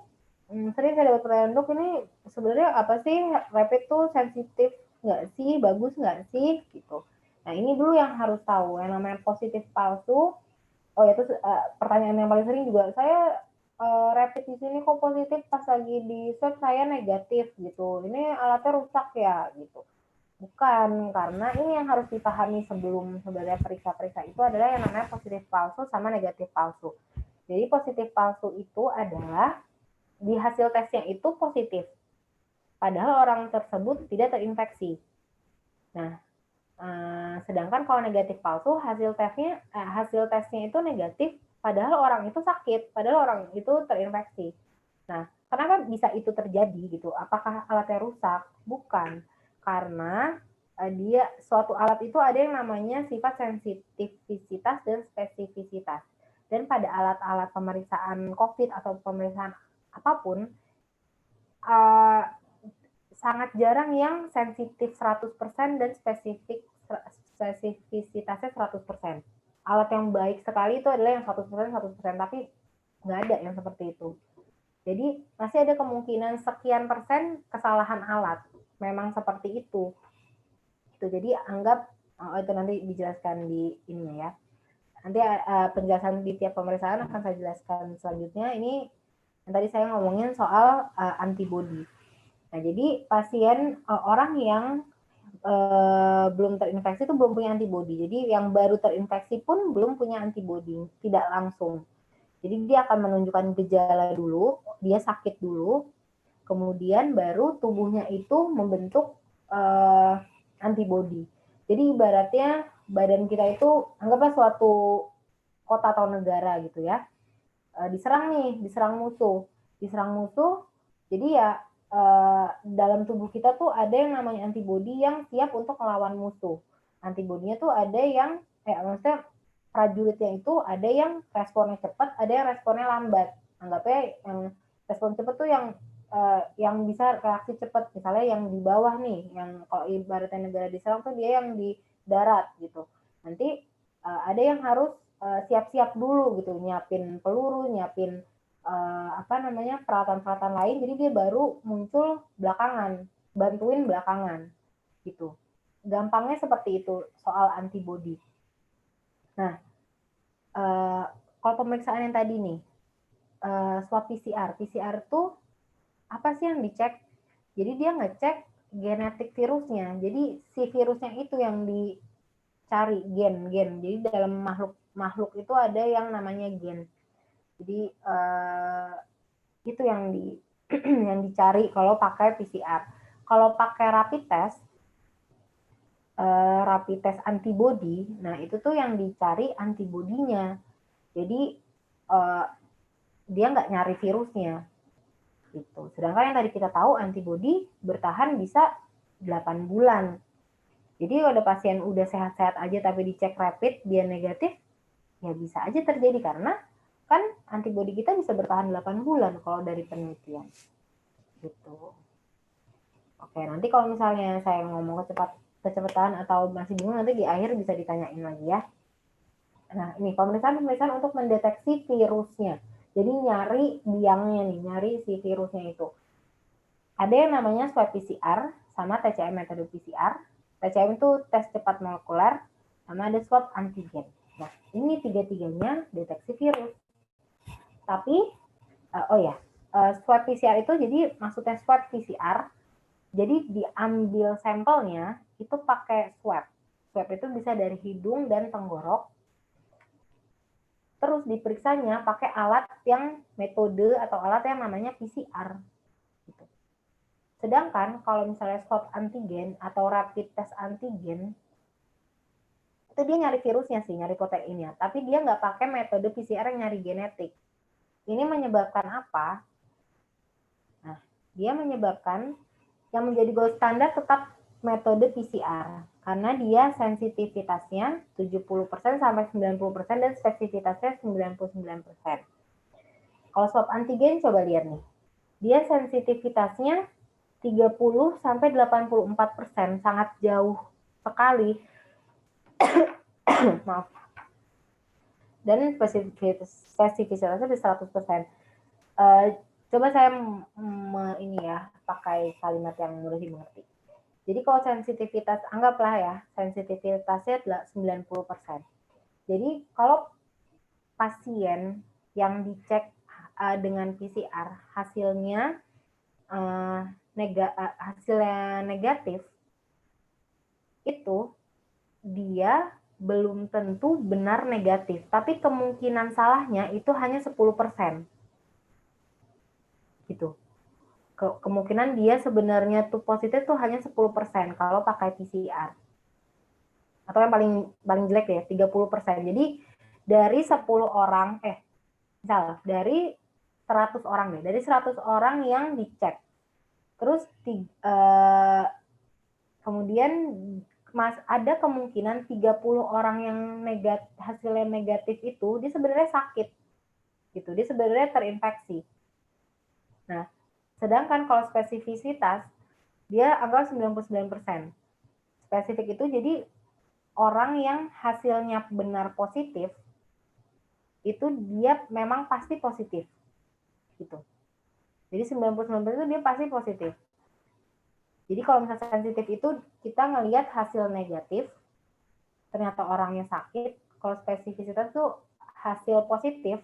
sering saya dapat pertanyaan, dok ini sebenarnya apa sih rapid tuh sensitif nggak sih, bagus nggak sih gitu. Nah ini dulu yang harus tahu yang namanya positif palsu. Oh ya, terus pertanyaan yang paling sering juga, saya rapid di sini kok positif, pas lagi di swab saya negatif gitu. Ini alatnya rusak ya gitu. Bukan, karena ini yang harus dipahami sebelum sebenarnya periksa-periksa itu adalah yang namanya positif palsu sama negatif palsu. Jadi positif palsu itu adalah di hasil tesnya itu positif, padahal orang tersebut tidak terinfeksi. Nah, sedangkan kalau negatif palsu hasil tesnya itu negatif, padahal orang itu sakit, padahal orang itu terinfeksi. Nah, kenapa bisa itu terjadi gitu? Apakah alatnya rusak? Bukan, karena dia suatu alat itu ada yang namanya sifat sensitivitas dan spesifisitas. Dan pada alat-alat pemeriksaan COVID atau pemeriksaan apapun, sangat jarang yang sensitif 100% dan spesifisitasnya 100%. Alat yang baik sekali itu adalah yang 100%, tapi nggak ada yang seperti itu. Jadi masih ada kemungkinan sekian persen kesalahan alat. Memang seperti itu. Jadi anggap, itu nanti dijelaskan di ininya ya. Nanti penjelasan di tiap pemeriksaan akan saya jelaskan selanjutnya. Ini yang tadi saya ngomongin soal antibodi. Nah, jadi pasien orang yang belum terinfeksi itu belum punya antibodi. Jadi yang baru terinfeksi pun belum punya antibodi, tidak langsung. Jadi dia akan menunjukkan gejala dulu, dia sakit dulu, kemudian baru tubuhnya itu membentuk antibodi. Jadi ibaratnya badan kita itu anggaplah suatu kota atau negara gitu ya. Diserang musuh. Jadi ya dalam tubuh kita tuh ada yang namanya antibodi yang siap untuk melawan musuh. Antibodinya tuh ada yang maksudnya prajuritnya itu ada yang responnya cepat, ada yang responnya lambat. Anggapnya yang respon cepat tuh yang bisa reaksi cepat. Misalnya yang di bawah nih, yang kalau ibaratnya negara diserang tuh dia yang di darat gitu. Nanti ada yang harus siap-siap dulu gitu, nyiapin peluru, nyiapin peralatan-peralatan lain, jadi dia baru muncul belakangan, bantuin belakangan gitu. Gampangnya seperti itu soal antibodi. Nah, kalau pemeriksaan yang tadi nih, swab PCR tuh apa sih yang dicek? Jadi dia ngecek genetik virusnya. Jadi si virusnya itu yang dicari gen. Jadi dalam makhluk itu ada yang namanya gen. Jadi itu yang yang dicari kalau pakai PCR. Kalau pakai rapid test antibody, nah itu tuh yang dicari antibodinya. Jadi dia nggak nyari virusnya. Gitu. Sedangkan yang tadi kita tahu antibody bertahan bisa 8 bulan. Jadi kalau ada pasien udah sehat-sehat aja tapi dicek rapid dia negatif, ya bisa aja terjadi karena kan antibody kita bisa bertahan 8 bulan kalau dari penelitian. Gitu. Oke, nanti kalau misalnya saya ngomong kecepatan atau masih bingung nanti di akhir bisa ditanyain lagi ya. Nah, ini pemeriksaan untuk mendeteksi virusnya. Jadi nyari biangnya nih, nyari si virusnya itu. Ada yang namanya swab PCR sama TCM metode PCR. TCM itu tes cepat molekuler, sama ada swab antigen. Nah, ini tiga-tiganya deteksi virus. Tapi, swab PCR itu jadi maksudnya swab PCR, jadi diambil sampelnya itu pakai swab. Swab itu bisa dari hidung dan tenggorok. Terus diperiksanya pakai alat yang metode atau alat yang namanya PCR. Gitu. Sedangkan kalau misalnya swab antigen atau rapid test antigen, itu dia nyari virusnya sih, nyari proteinnya. Tapi dia nggak pakai metode PCR yang nyari genetik. Ini menyebabkan apa? Nah, dia menyebabkan yang menjadi gold standar tetap metode PCR. Karena dia sensitivitasnya 70% sampai 90% dan spesifitasnya 99%. Kalau swab antigen coba lihat nih. Dia sensitivitasnya 30 sampai 84%, sangat jauh sekali. Maaf. Dan spesifitasnya di 100%. Coba saya ini ya, pakai kalimat yang mudah dimengerti. Jadi kalau sensitivitas, anggaplah ya, sensitivitasnya adalah 90%. Jadi kalau pasien yang dicek dengan PCR hasilnya negatif, itu dia belum tentu benar negatif, tapi kemungkinan salahnya itu hanya 10%. Gitu. Kemungkinan dia sebenarnya tuh positif tuh hanya 10% kalau pakai PCR. Atau yang paling jelek ya, 30%. Jadi dari 10 orang, misal dari 100 orang deh, dari 100 orang yang dicek. Terus kemudian ada kemungkinan 30 orang yang hasilnya negatif itu dia sebenarnya sakit. Gitu. Dia sebenarnya terinfeksi. Nah, sedangkan kalau spesifisitas, dia anggap 99%. Spesifik itu jadi orang yang hasilnya benar positif, itu dia memang pasti positif. Gitu. Jadi 99% itu dia pasti positif. Jadi kalau misalnya sensitif itu kita ngelihat hasil negatif, ternyata orangnya sakit. Kalau spesifisitas itu hasil positif,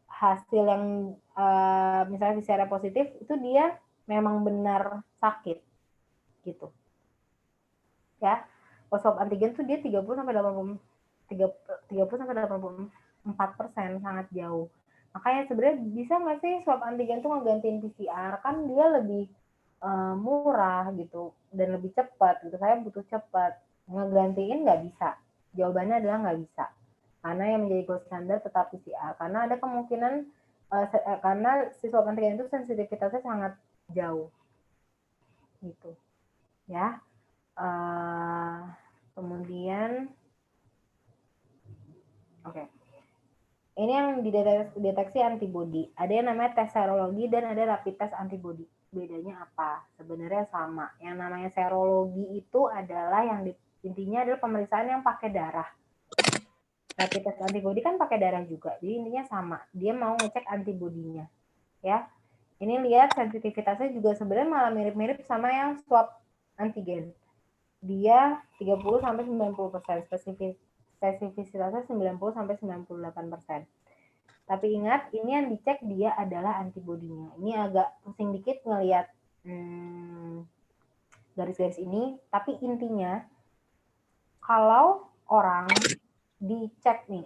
hasil yang misalnya PCR positif itu dia memang benar sakit gitu. Ya. Kalau swab antigen tuh dia 30 sampai 84%, sangat jauh. Makanya sebenarnya bisa nggak sih swab antigen tuh ngegantiin PCR? Kan dia lebih murah gitu dan lebih cepat gitu. Saya butuh cepat. Ngegantiin nggak bisa. Jawabannya adalah nggak bisa. Karena yang menjadi gold standar tetap PCR. Karena ada kemungkinan karena si swab antigen itu sensitivitasnya sangat jauh. Gitu. Ya. Kemudian ini yang dideteksi antibody. Ada yang namanya tes serologi dan ada rapid test antibody. Bedanya apa? Sebenarnya sama. Yang namanya serologi itu adalah intinya adalah pemeriksaan yang pakai darah. Rapid test antibody kan pakai darah juga. Jadi intinya sama. Dia mau ngecek antibodinya. Ya. Ini lihat sensitivitasnya juga sebenarnya malah mirip-mirip sama yang swab antigen. Dia 30 sampai 90%, spesifisitasnya 90 sampai 98%. Tapi ingat, ini yang dicek dia adalah antibodinya. Ini agak pusing dikit ngelihat garis-garis ini, tapi intinya kalau orang dicek nih,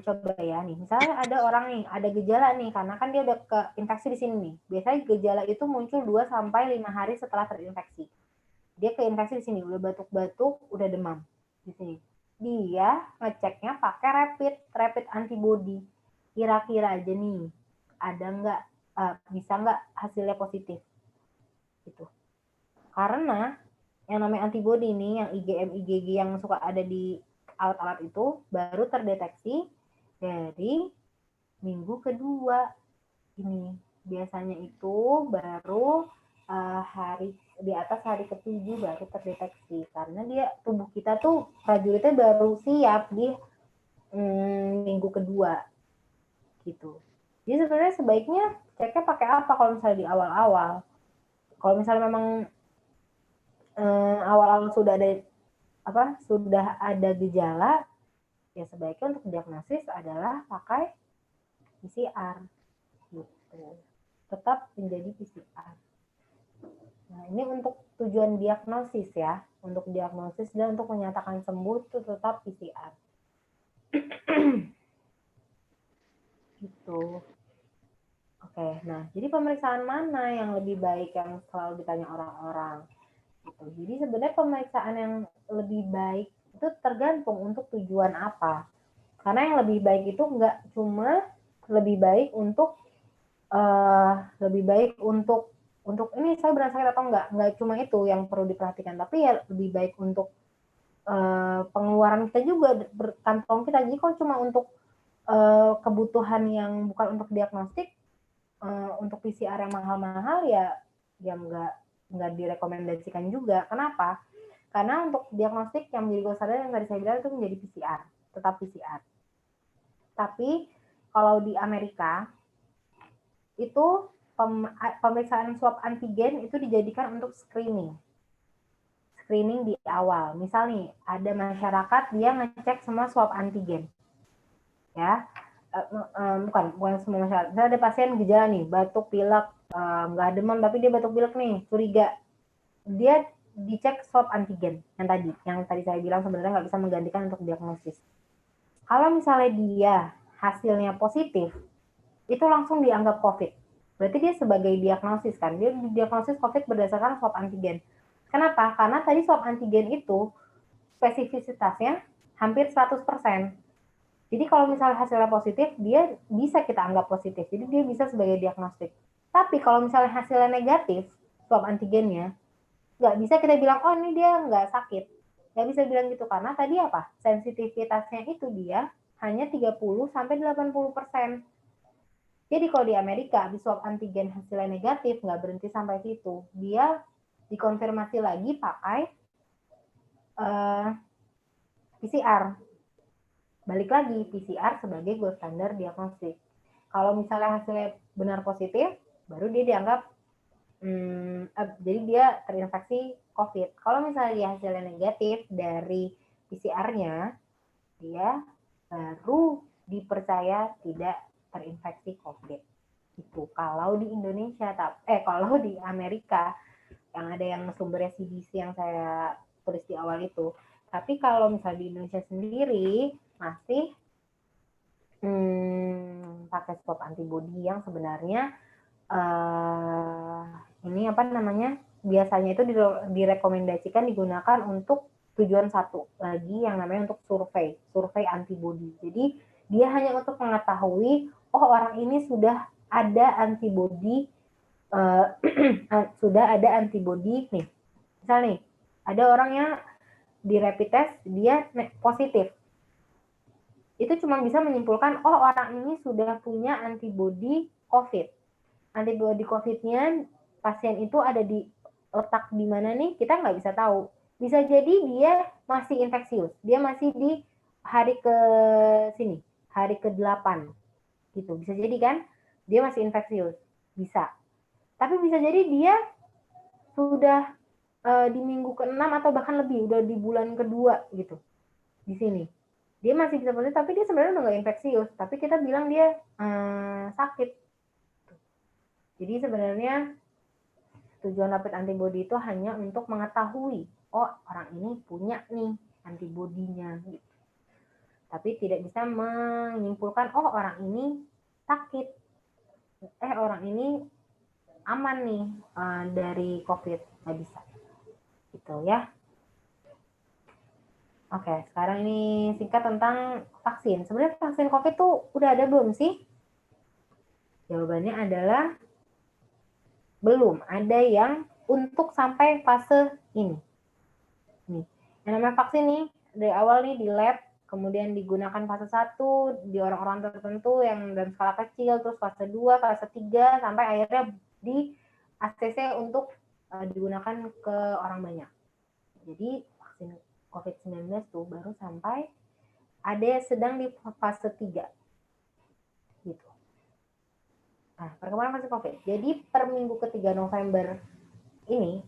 coba ya nih, misalnya ada orang nih, ada gejala nih, karena kan dia udah keinfeksi di sini nih. Biasanya gejala itu muncul 2-5 hari setelah terinfeksi. Dia keinfeksi di sini, udah batuk-batuk, udah demam di sini. Dia ngeceknya pakai rapid antibody. Kira-kira aja nih, ada nggak, bisa nggak hasilnya positif? Gitu. Karena yang namanya antibody ini, yang IgM, IgG yang suka ada di alat-alat itu baru terdeteksi dari minggu kedua ini. Biasanya itu baru di atas hari ke-7 baru terdeteksi, karena dia tubuh kita tuh prajuritnya baru siap di minggu kedua gitu. Jadi sebenarnya sebaiknya ceknya pakai apa kalau misalnya di awal-awal? Kalau misalnya memang awal-awal sudah ada gejala, ya sebaiknya untuk diagnosis adalah pakai PCR gitu. Tetap menjadi PCR. Nah, ini untuk tujuan diagnosis ya. Untuk diagnosis dan untuk menyatakan sembuh itu tetap PCR. Gitu. Oke, nah jadi pemeriksaan mana yang lebih baik yang selalu ditanya orang-orang? Gitu. Jadi sebenarnya pemeriksaan yang lebih baik itu tergantung untuk tujuan apa. Karena yang lebih baik itu nggak cuma lebih baik untuk ini saya benar sakit atau nggak cuma itu yang perlu diperhatikan, tapi ya lebih baik untuk pengeluaran kita juga, kantong kita. Jadi kalau cuma untuk kebutuhan yang bukan untuk diagnostik, untuk PCR yang mahal-mahal ya nggak direkomendasikan juga. Kenapa? Karena untuk diagnostik yang menjadi gold standard yang tadi saya bilang itu menjadi PCR, tetap PCR. Tapi kalau di Amerika itu pemeriksaan swab antigen itu dijadikan untuk screening di awal. Misal nih ada masyarakat dia ngecek semua swab antigen, ya. Bukan semua masyarakat. Misalnya ada pasien gejala nih, batuk, pilek, nggak demam tapi dia batuk pilek nih, curiga. Dia dicek swab antigen yang tadi saya bilang sebenarnya nggak bisa menggantikan untuk diagnosis. Kalau misalnya dia hasilnya positif, itu langsung dianggap COVID. Berarti dia sebagai diagnosis kan, dia diagnosis COVID berdasarkan swab antigen. Kenapa? Karena tadi swab antigen itu spesifisitasnya hampir 100%. Jadi kalau misalnya hasilnya positif, dia bisa kita anggap positif. Jadi dia bisa sebagai diagnostik. Tapi kalau misalnya hasilnya negatif, swab antigennya, nggak bisa kita bilang, oh ini dia nggak sakit. Nggak bisa bilang gitu, karena tadi apa? Sensitivitasnya itu dia hanya 30-80%. Jadi kalau di Amerika, di swab antigen hasilnya negatif, nggak berhenti sampai situ. Dia dikonfirmasi lagi pakai PCR. Balik lagi, PCR sebagai gold standar diagnostik. Kalau misalnya hasilnya benar positif, baru dia dianggap, jadi dia terinfeksi COVID. Kalau misalnya dia hasilnya negatif dari PCR-nya, dia baru dipercaya tidak terinfeksi COVID. Itu kalau di Indonesia, kalau di Amerika, yang ada yang sumbernya CDC yang saya tulis di awal itu. Tapi kalau misalnya di Indonesia sendiri, masih pakai swab antibody yang sebenarnya biasanya itu direkomendasikan digunakan untuk tujuan satu lagi yang namanya untuk survei antibody. Jadi dia hanya untuk mengetahui, oh orang ini sudah ada antibody, nih. Misal nih, ada orang yang di rapid test dia positif. Itu cuma bisa menyimpulkan, oh orang ini sudah punya antibody COVID. Antibody COVID-nya pasien itu ada di letak di mana nih, kita nggak bisa tahu. Bisa jadi dia masih infeksius, dia masih di hari ke-8 gitu. Bisa jadi kan, dia masih infeksius, bisa. Tapi bisa jadi dia sudah di minggu ke-6 atau bahkan lebih, udah di bulan kedua gitu. Di sini. Dia masih bisa positif, tapi dia sebenarnya udah nggak infeksius. Tapi kita bilang dia sakit. Jadi sebenarnya Tujuan rapid antibody itu hanya untuk mengetahui, oh orang ini punya nih antibodinya, gitu. Tapi tidak bisa menyimpulkan, oh orang ini sakit, orang ini aman nih dari COVID, nggak bisa, gitu ya. Oke, sekarang ini singkat tentang vaksin. Sebenarnya vaksin COVID tuh udah ada belum sih? Jawabannya adalah belum. Ada yang untuk sampai fase ini. Nih, yang namanya vaksin nih, dari awal nih di lab, kemudian digunakan fase 1 di orang-orang tertentu yang dalam skala kecil, terus fase 2, fase 3, sampai akhirnya di ACC untuk digunakan ke orang banyak. Jadi vaksin COVID-19 tuh baru sampai ada sedang di fase 3. Gitu. Nah, perkembangan vaksin COVID. Jadi per minggu ke-3 November ini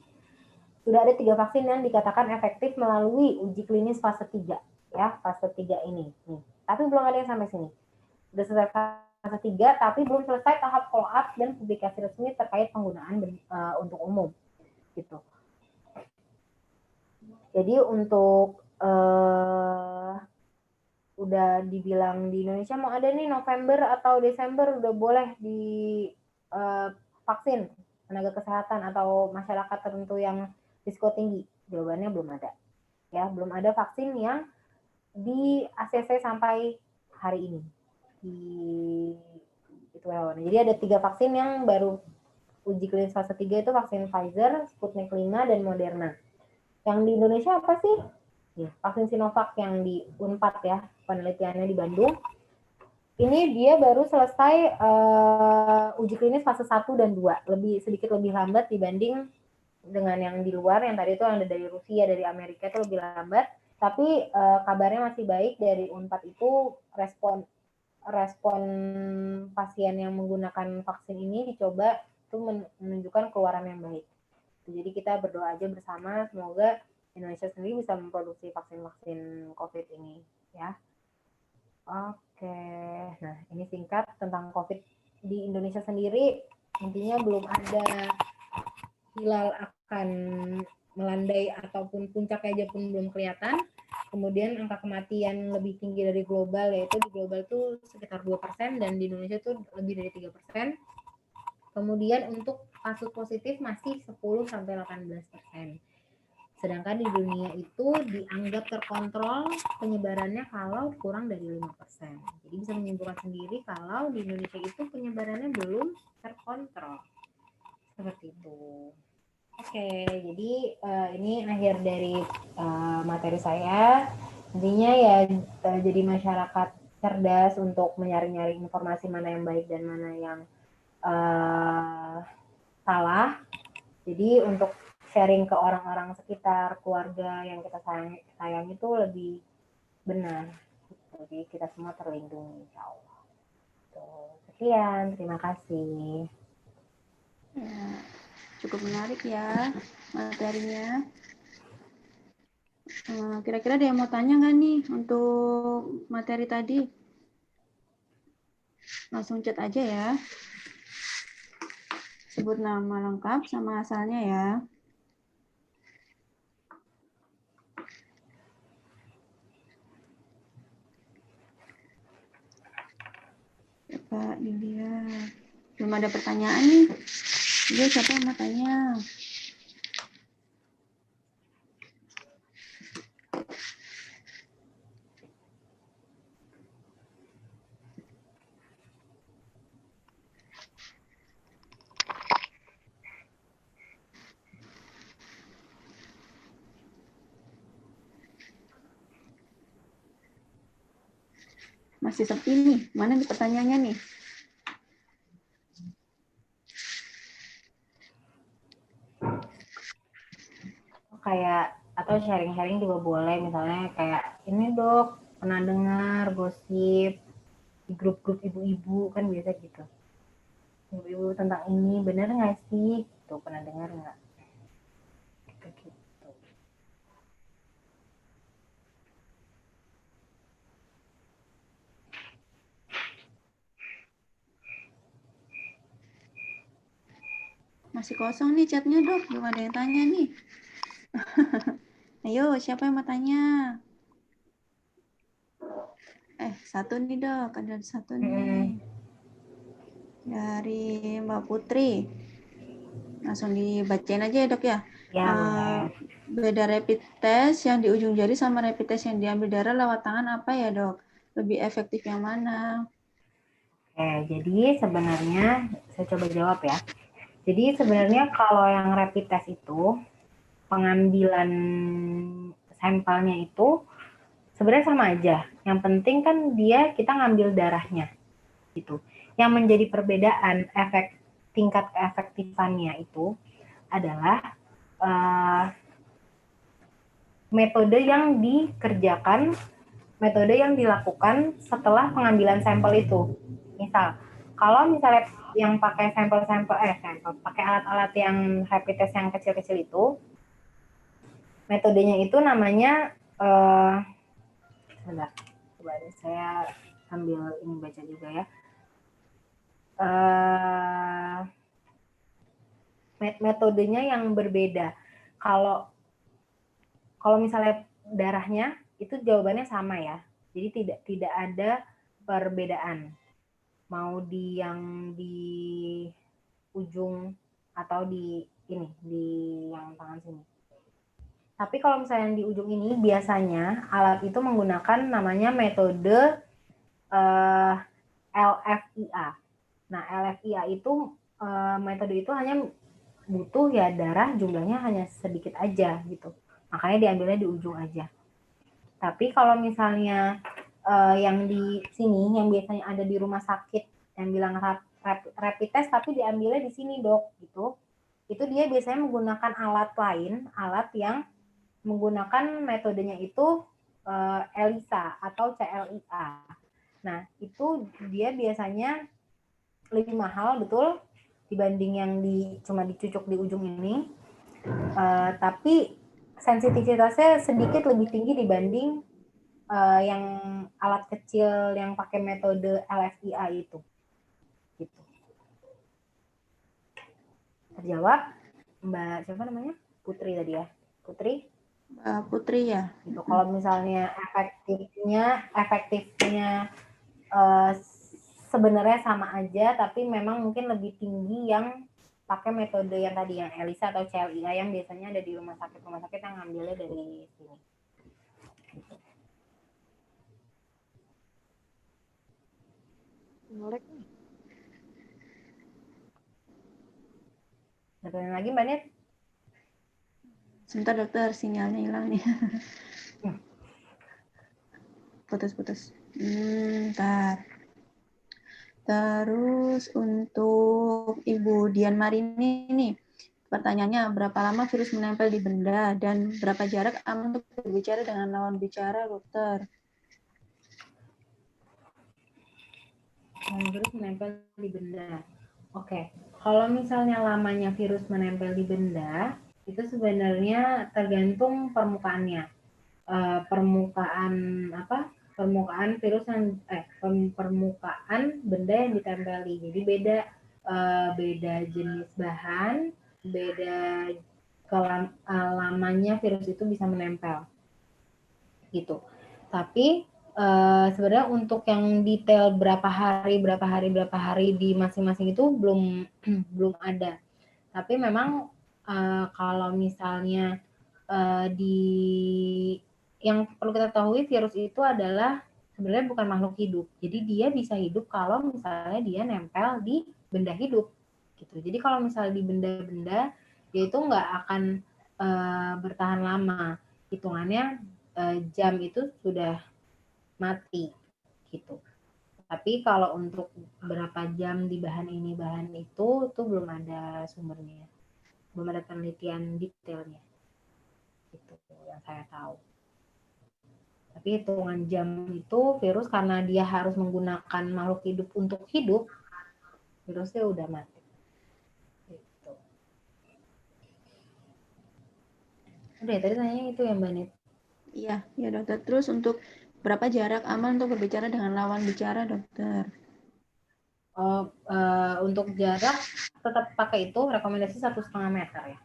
sudah ada 3 vaksin yang dikatakan efektif melalui uji klinis fase 3. Ya, fase 3 ini. Nih. Tapi belum ada yang sampai sini. Sudah selesai fase 3, tapi belum selesai tahap follow up dan publikasi resmi terkait penggunaan untuk umum. Gitu. Jadi untuk udah dibilang di Indonesia mau ada nih November atau Desember udah boleh di vaksin tenaga kesehatan atau masyarakat tertentu yang risiko tinggi. Jawabannya belum ada. Ya, belum ada vaksin yang di ACC sampai hari ini. Jadi ada 3 vaksin yang baru uji klinis fase 3 itu vaksin Pfizer, Sputnik 5, dan Moderna. Yang di Indonesia apa sih? Ya, vaksin Sinovac yang di Unpad ya, penelitiannya di Bandung. Ini dia baru selesai uji klinis fase 1 dan 2. Sedikit lebih lambat dibanding dengan yang di luar, yang tadi itu yang dari Rusia, dari Amerika itu lebih lambat. Tapi kabarnya masih baik dari Unpad itu respon pasien yang menggunakan vaksin ini dicoba itu menunjukkan keluaran yang baik. Jadi kita berdoa aja bersama semoga Indonesia sendiri bisa memproduksi vaksin-vaksin COVID ini ya. Oke, nah ini singkat tentang COVID di Indonesia sendiri. Intinya belum ada hilal akan melandai ataupun puncaknya aja pun belum kelihatan. Kemudian angka kematian lebih tinggi dari global, yaitu di global tuh sekitar 2% dan di Indonesia tuh lebih dari 3%. Kemudian untuk kasus positif masih 10-18%. Sedangkan di dunia itu dianggap terkontrol penyebarannya kalau kurang dari 5%. Jadi bisa menyimpulkan sendiri kalau di Indonesia itu penyebarannya belum terkontrol. Seperti itu. Oke, jadi ini akhir dari materi saya. Intinya ya jadi masyarakat cerdas untuk menyaring-nyaring informasi mana yang baik dan mana yang salah. Jadi untuk sharing ke orang-orang sekitar, keluarga yang kita sayang itu lebih benar. Jadi kita semua terlindungi, insya Allah. Sekian, terima kasih. Ya, cukup menarik ya materinya. Kira-kira ada yang mau tanya nggak nih untuk materi tadi? Langsung chat aja ya. Sebut nama lengkap sama asalnya ya. Pak dilihat. Belum ada pertanyaan nih. Jadi siapa yang mau tanya? Masih sepi nih. Mana nih pertanyaannya nih? Kayak atau sharing-sharing juga boleh, misalnya kayak ini dok pernah dengar gosip di grup-grup ibu-ibu kan biasa gitu, ibu-ibu tentang ini bener nggak sih, tuh pernah dengar nggak gitu. Masih kosong nih chatnya, Dok. Belum ada yang tanya nih. Ayo, siapa yang mau tanya? Satu nih, Dok. Ada satu nih. Dari Mbak Putri. Langsung dibacain aja ya, Dok ya. Ya, boleh. Beda rapid test yang di ujung jari sama rapid test yang diambil darah lewat tangan apa ya, Dok? Lebih efektif yang mana? Oke, jadi sebenarnya saya coba jawab ya. Jadi sebenarnya kalau yang rapid test itu pengambilan sampelnya itu sebenarnya sama aja. Yang penting kan kita ngambil darahnya gitu. Yang menjadi perbedaan tingkat keefektifannya itu adalah metode yang dilakukan setelah pengambilan sampel itu. Misal, kalau misalnya yang pakai pakai alat-alat yang rapid test yang kecil-kecil itu, metodenya itu namanya, sebentar, coba saya sambil ini baca juga ya. Metodenya yang berbeda. Kalau misalnya darahnya itu jawabannya sama ya. Jadi tidak ada perbedaan. Mau yang di ujung atau di yang tangan sini. Tapi kalau misalnya yang di ujung ini biasanya alat itu menggunakan namanya metode LFIA. Nah, LFIA itu metode itu hanya butuh ya darah jumlahnya hanya sedikit aja gitu. Makanya diambilnya di ujung aja. Tapi kalau misalnya yang di sini, yang biasanya ada di rumah sakit, yang bilang rapid test tapi diambilnya di sini, Dok, gitu. Itu dia biasanya menggunakan alat lain, alat yang menggunakan metodenya itu ELISA atau CLIA. Nah, itu dia biasanya lebih mahal, betul, dibanding yang cuma dicucuk di ujung ini. Tapi sensitivitasnya sedikit lebih tinggi dibanding yang alat kecil yang pakai metode LFIA itu. Gitu. Terjawab, Mbak siapa namanya? Putri tadi ya? Putri? Mbak Putri ya. Gitu. Kalau misalnya efektifnya sebenarnya sama aja, tapi memang mungkin lebih tinggi yang pakai metode yang tadi yang ELISA atau CLIA yang biasanya ada di rumah sakit yang ngambilnya dari sini. Gitu. Ngelek nih. Ada yang lagi Mbak Nit? Sebentar dokter, sinyalnya hilang nih. Putus-putus. Bentar. Terus untuk Ibu Dian Marini nih, pertanyaannya berapa lama virus menempel di benda dan berapa jarak aman untuk berbicara dengan lawan bicara, dokter? Virus menempel di benda. Oke, kalau misalnya lamanya virus menempel di benda, itu sebenarnya tergantung permukaannya. Permukaan virus permukaan benda yang ditempeli. Jadi beda jenis bahan, beda lamanya virus itu bisa menempel. Gitu. Tapi sebenarnya untuk yang detail berapa hari di masing-masing itu belum ada. Tapi memang kalau misalnya yang perlu kita ketahui virus itu adalah sebenarnya bukan makhluk hidup. Jadi dia bisa hidup kalau misalnya dia nempel di benda hidup. Gitu. Jadi kalau misalnya di benda-benda dia itu nggak akan bertahan lama. Hitungannya jam itu sudah mati gitu. Tapi kalau untuk berapa jam di bahan ini bahan itu belum ada sumbernya, belum ada penelitian detailnya. Itu yang saya tahu. Tapi hitungan jam itu virus karena dia harus menggunakan makhluk hidup untuk hidup, virusnya udah mati. Gitu. Udah tadi tanya itu ya Mbak Nit. Iya, ya dokter. Terus untuk berapa jarak aman untuk berbicara dengan lawan bicara, dokter? Untuk jarak tetap pakai itu, rekomendasi 1,5 meter ya.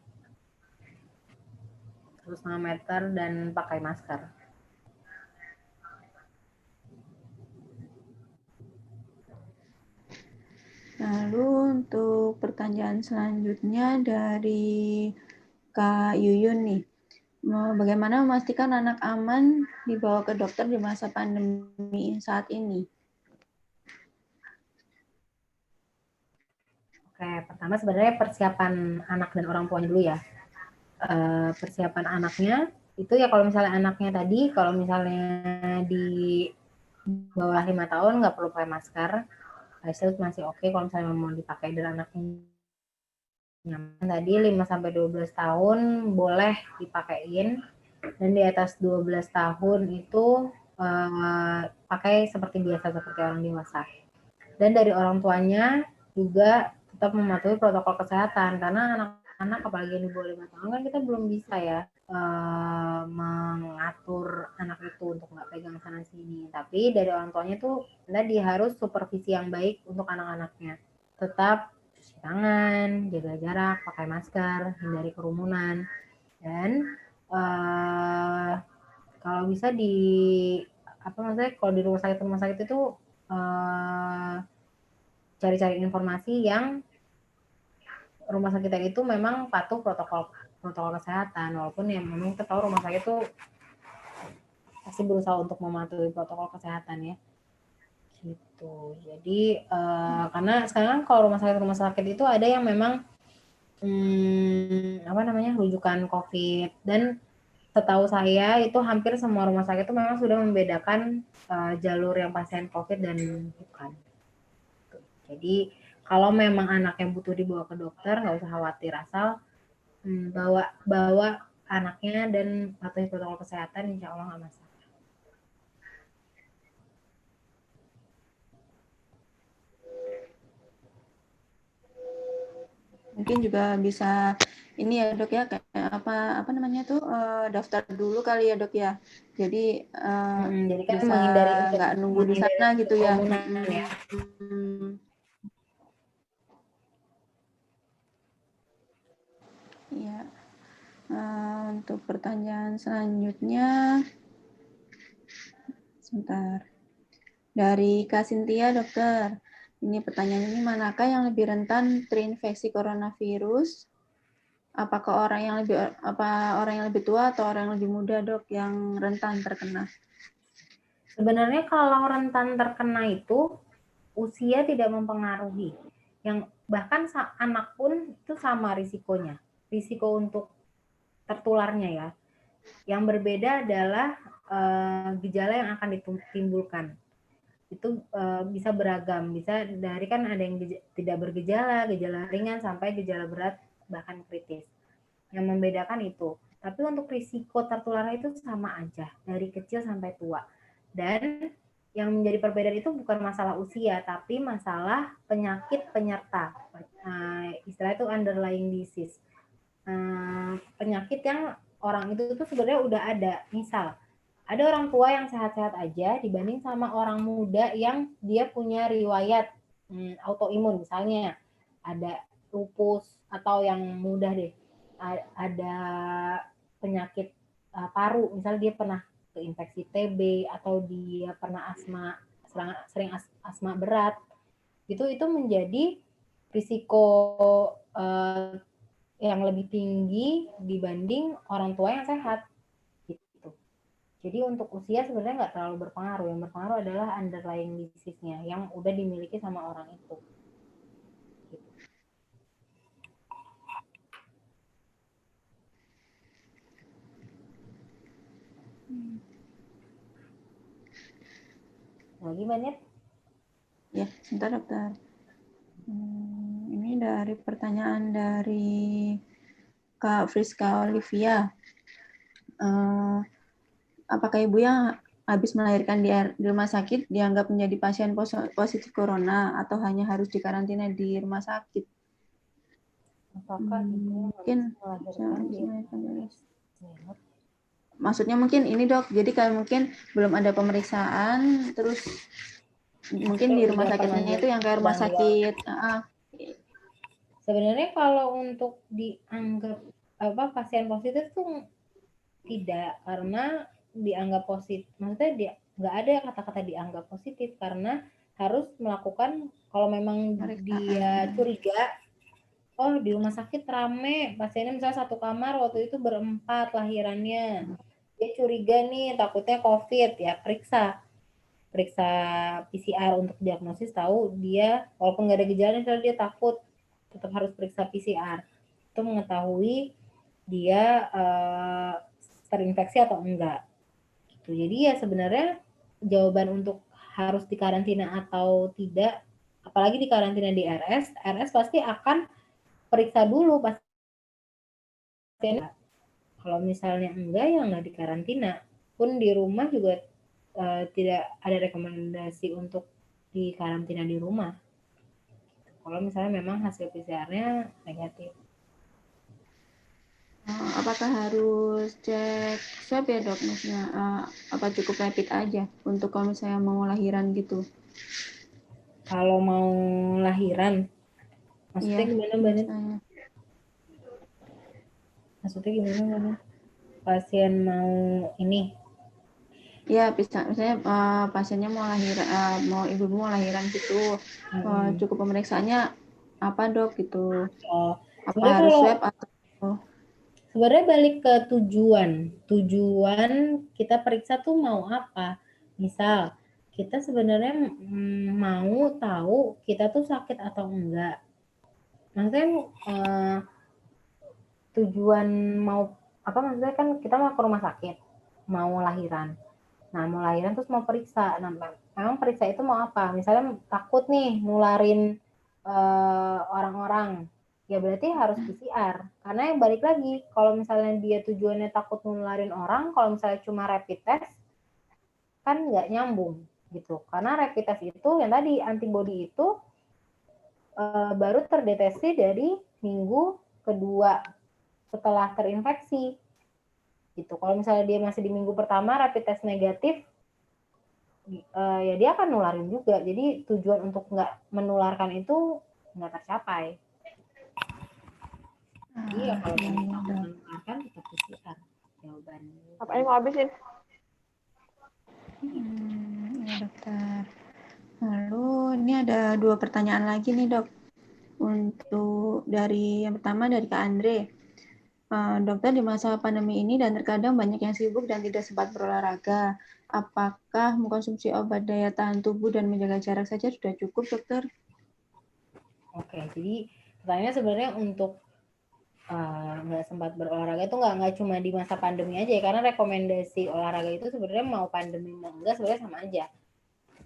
1,5 meter dan pakai masker. Lalu untuk pertanyaan selanjutnya dari Kak Yuyun nih. Bagaimana memastikan anak aman dibawa ke dokter di masa pandemi saat ini? Oke, pertama sebenarnya persiapan anak dan orang tuanya dulu ya. Persiapan anaknya itu ya, kalau misalnya anaknya tadi, kalau misalnya di bawah 5 tahun nggak perlu pakai masker, itu masih oke. Kalau misalnya mau dipakai dan anaknya nyaman, tadi 5-12 tahun boleh dipakein, dan di atas 12 tahun itu pakai seperti biasa, seperti orang dewasa. Dan dari orang tuanya juga tetap mematuhi protokol kesehatan, karena anak-anak apalagi yang di bawah 5 tahun kan kita belum bisa ya mengatur anak itu untuk nggak pegang sana sini. Tapi dari orang tuanya tuh tadi harus supervisi yang baik untuk anak-anaknya. Tetap cuci tangan, jaga jarak, pakai masker, hindari kerumunan. Dan kalau bisa kalau di rumah sakit itu cari-cari informasi yang rumah sakit itu memang patuh protokol kesehatan, walaupun ya memang kita tahu rumah sakit itu pasti berusaha untuk mematuhi protokol kesehatan ya, gitu. Jadi karena sekarang kalau rumah sakit itu ada yang memang rujukan COVID, dan setahu saya itu hampir semua rumah sakit itu memang sudah membedakan jalur yang pasien COVID dan bukan. Jadi kalau memang anaknya butuh dibawa ke dokter, nggak usah khawatir, asal bawa anaknya dan patuhi protokol kesehatan, insya Allah nggak masalah. Mungkin juga bisa ini ya dok ya, kayak apa namanya tuh daftar dulu kali ya dok ya. Jadi jadi kan bisa menghindari nggak nunggu di sana gitu ya. Ya. Iya. Untuk pertanyaan selanjutnya, sebentar. Dari Kak Cynthia, dokter. Ini pertanyaan ini, manakah yang lebih rentan terinfeksi coronavirus? Apakah orang yang lebih tua atau orang yang lebih muda, dok, yang rentan terkena? Sebenarnya kalau rentan terkena itu usia tidak mempengaruhi. Yang bahkan anak pun itu sama risikonya. Risiko untuk tertularnya ya. Yang berbeda adalah gejala yang akan ditimbulkan. Itu bisa beragam, bisa dari kan ada yang tidak bergejala, gejala ringan sampai gejala berat bahkan kritis. Yang membedakan itu. Tapi untuk risiko tertularnya itu sama aja dari kecil sampai tua. Dan yang menjadi perbedaan itu bukan masalah usia, tapi masalah penyakit penyerta. Istilah itu underlying disease. Penyakit yang orang itu sebenarnya udah ada. Misal, ada orang tua yang sehat-sehat aja dibanding sama orang muda yang dia punya riwayat autoimun, misalnya ada lupus, atau yang mudah deh ada penyakit paru, misalnya dia pernah keinfeksi TB atau dia pernah sering asma berat, itu menjadi risiko yang lebih tinggi dibanding orang tua yang sehat. Jadi untuk usia sebenarnya nggak terlalu berpengaruh. Yang berpengaruh adalah underlying disease-nya yang udah dimiliki sama orang itu. Lagi banyak? Ya, sebentar dokter. Ini dari pertanyaan dari Kak Friska Olivia. Apakah ibu yang habis melahirkan di rumah sakit dianggap menjadi pasien positif corona atau hanya harus dikarantina di rumah sakit? Apakah mungkin maksudnya mungkin ini dok, jadi kayak mungkin belum ada pemeriksaan terus mungkin di rumah Udah pernah sakitnya itu yang kayak rumah sedang sakit. Sebenarnya kalau untuk dianggap pasien positif tuh tidak, karena dianggap positif, maksudnya dia nggak ada kata-kata dianggap positif karena harus melakukan, kalau memang dia curiga, oh di rumah sakit rame pasiennya misalnya satu kamar waktu itu berempat lahirannya, dia curiga nih takutnya COVID, ya periksa PCR untuk diagnosis, tahu dia walaupun nggak ada gejala misalnya dia takut, tetap harus periksa PCR untuk mengetahui dia terinfeksi atau enggak gitu. Jadi ya sebenarnya jawaban untuk harus dikarantina atau tidak, apalagi dikarantina di RS pasti akan periksa dulu pasien. Kalau misalnya enggak ya nggak dikarantina, pun di rumah juga tidak ada rekomendasi untuk dikarantina di rumah kalau misalnya memang hasil PCR-nya negatif. Apakah harus cek swab ya dok? Maksudnya apa cukup rapid aja untuk kalau misalnya mau lahiran gitu? Kalau mau lahiran, maksudnya gimana Mbak? Maksudnya gimana Mbak? Pasien mau ini? Ya, misalnya pasiennya mau lahiran, ibu mau lahiran gitu, cukup pemeriksaannya apa dok gitu? Apa harus swab atau? Sebenarnya balik ke tujuan kita periksa tuh mau apa? Misal kita sebenarnya mau tahu kita tuh sakit atau enggak. Maksudnya tujuan mau apa, maksudnya kan kita mau ke rumah sakit, mau lahiran. Nah, mau lahiran terus mau periksa. Nah, memang periksa itu mau apa? Misalnya takut nih nularin orang-orang, ya berarti harus PCR. Karena yang balik lagi, kalau misalnya dia tujuannya takut nularin orang, kalau misalnya cuma rapid test, kan nggak nyambung gitu. Karena rapid test itu yang tadi antibody itu baru terdeteksi dari minggu kedua setelah terinfeksi gitu. Kalau misalnya dia masih di minggu pertama rapid test negatif, ya dia akan nularin juga. Jadi tujuan untuk nggak menularkan itu nggak tercapai. Iya, kalau menularkan tetap PCR jawabannya. Apa yang mau habisin? Ya dokter. Lalu ini ada 2 pertanyaan lagi nih dok. Untuk yang pertama dari Kak Andre. Dokter, di masa pandemi ini dan terkadang banyak yang sibuk dan tidak sempat berolahraga. Apakah mengkonsumsi obat daya tahan tubuh dan menjaga jarak saja sudah cukup, dokter? Oke, jadi pertanyaannya sebenarnya untuk nggak sempat berolahraga itu nggak cuma di masa pandemi aja ya, karena rekomendasi olahraga itu sebenarnya mau pandemi mau enggak sebenarnya sama aja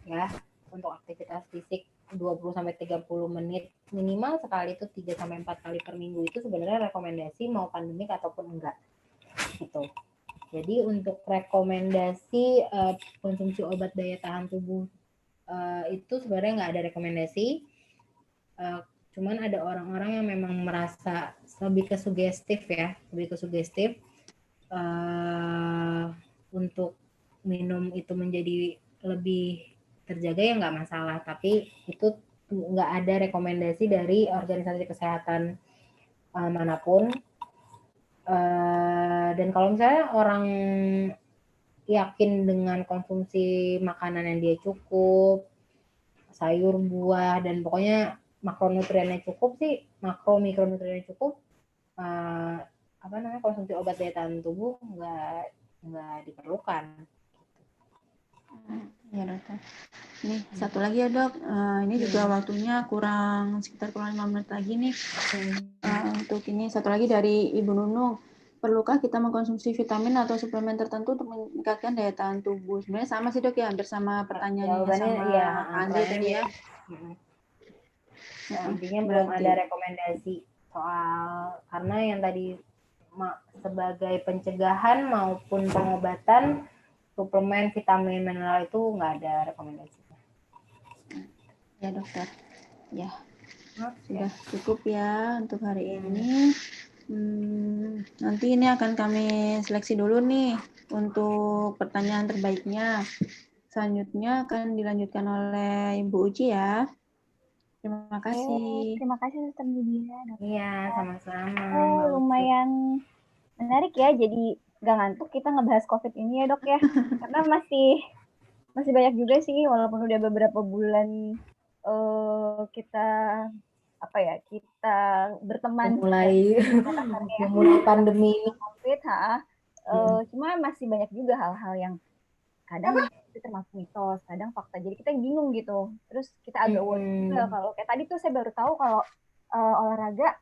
ya. Untuk aktivitas fisik 20-30 menit minimal sekali itu 3-4 kali per minggu itu sebenarnya rekomendasi mau pandemik ataupun enggak gitu. Jadi untuk rekomendasi konsumsi obat daya tahan tubuh itu sebenarnya nggak ada rekomendasi. Cuman ada orang-orang yang memang merasa lebih ke sugestif untuk minum itu menjadi lebih terjaga ya nggak masalah, tapi itu nggak ada rekomendasi dari organisasi kesehatan manapun. Dan kalau misalnya orang yakin dengan konsumsi makanan yang dia cukup, sayur buah dan pokoknya makronutriennya cukup sih, mikronutriennya cukup, konsumsi obat daya tahan tubuh nggak diperlukan. Ya dokter. Ini satu lagi ya dok. Ini juga waktunya sekitar kurang 5 menit lagi nih. Untuk ini satu lagi dari Ibu Nunung. Perlukah kita mengkonsumsi vitamin atau suplemen tertentu untuk meningkatkan daya tahan tubuh? Sebenarnya sama sih dok ya, hampir sama pertanyaannya sama Andre tadi ya. Intinya belum ada rekomendasi soal, karena yang tadi sebagai pencegahan maupun pengobatan suplemen vitamin mineral itu nggak ada rekomendasinya. Ya dokter, ya sudah cukup ya untuk hari ini. Nanti ini akan kami seleksi dulu nih untuk pertanyaan terbaiknya. selanjutnya akan dilanjutkan oleh Ibu Uci ya. Terima kasih. Terima kasih Suster Lydia. Iya, sama-sama. Mbak Oh, Uci. lumayan menarik ya. Jadi gak ngantuk kita ngebahas COVID ini ya dok ya. Karena masih banyak juga sih, walaupun udah beberapa bulan kita kita berteman Memulai ya, memulai pandemi ini. COVID, cuma masih banyak juga hal-hal yang kadang itu termasuk mitos, kadang fakta. Jadi kita bingung gitu. Terus kita agak worry juga kalau kayak tadi tuh saya baru tahu kalau olahraga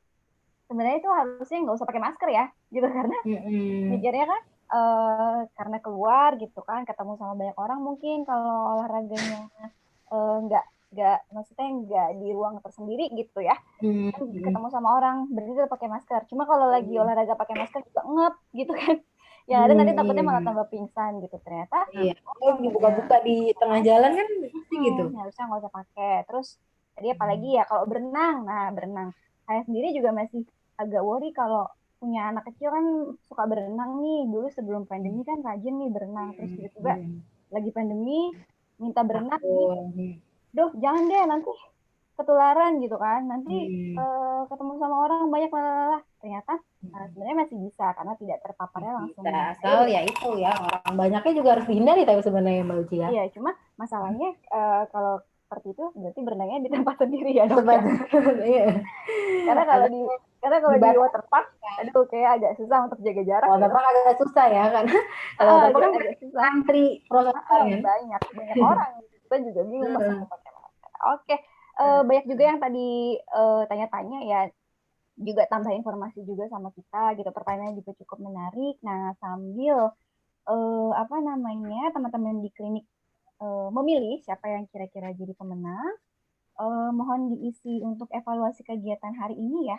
sebenarnya itu harusnya nggak usah pakai masker ya, gitu karena mikirnya kan karena keluar gitu kan, ketemu sama banyak orang mungkin kalau olahraganya maksudnya nggak di ruang tersendiri gitu ya, kan ketemu sama orang berarti tetap pakai masker. Cuma kalau lagi olahraga pakai masker juga ngep gitu kan. Ya ada nanti takutnya malah tambah pingsan gitu ternyata. Iya. Dibuka-buka di tengah jalan kan gitu. Harusnya nggak usah pakai. Terus tadi apalagi ya kalau berenang. Nah, berenang. Saya sendiri juga masih agak worry kalau punya anak kecil kan suka berenang nih. Dulu sebelum pandemi kan rajin nih berenang. Terus tiba-tiba lagi pandemi minta berenang nih. Duh, jangan deh nanti ketularan gitu kan. Nanti ketemu sama orang banyak lah. Ternyata sebenarnya masih bisa karena tidak terpaparnya langsung. Asal ya itu ya, orang banyaknya juga harus dihindari tapi sebenarnya Mbak Uci ya. Iya, cuma masalahnya kalau seperti itu berarti berenangnya di tempat sendiri ya dok. Karena kalau di water park, aduh kayak agak susah untuk jaga jarak. Water park agak susah ya karena kalau water park kan agak susah. Antri prosesnya banyak orang. Kita juga bingung masa mau pakai masker. Oke, banyak juga yang tadi tanya-tanya ya. Juga tambah informasi juga sama kita gitu, pertanyaan juga cukup menarik. Nah sambil teman-teman di klinik memilih siapa yang kira-kira jadi pemenang, mohon diisi untuk evaluasi kegiatan hari ini ya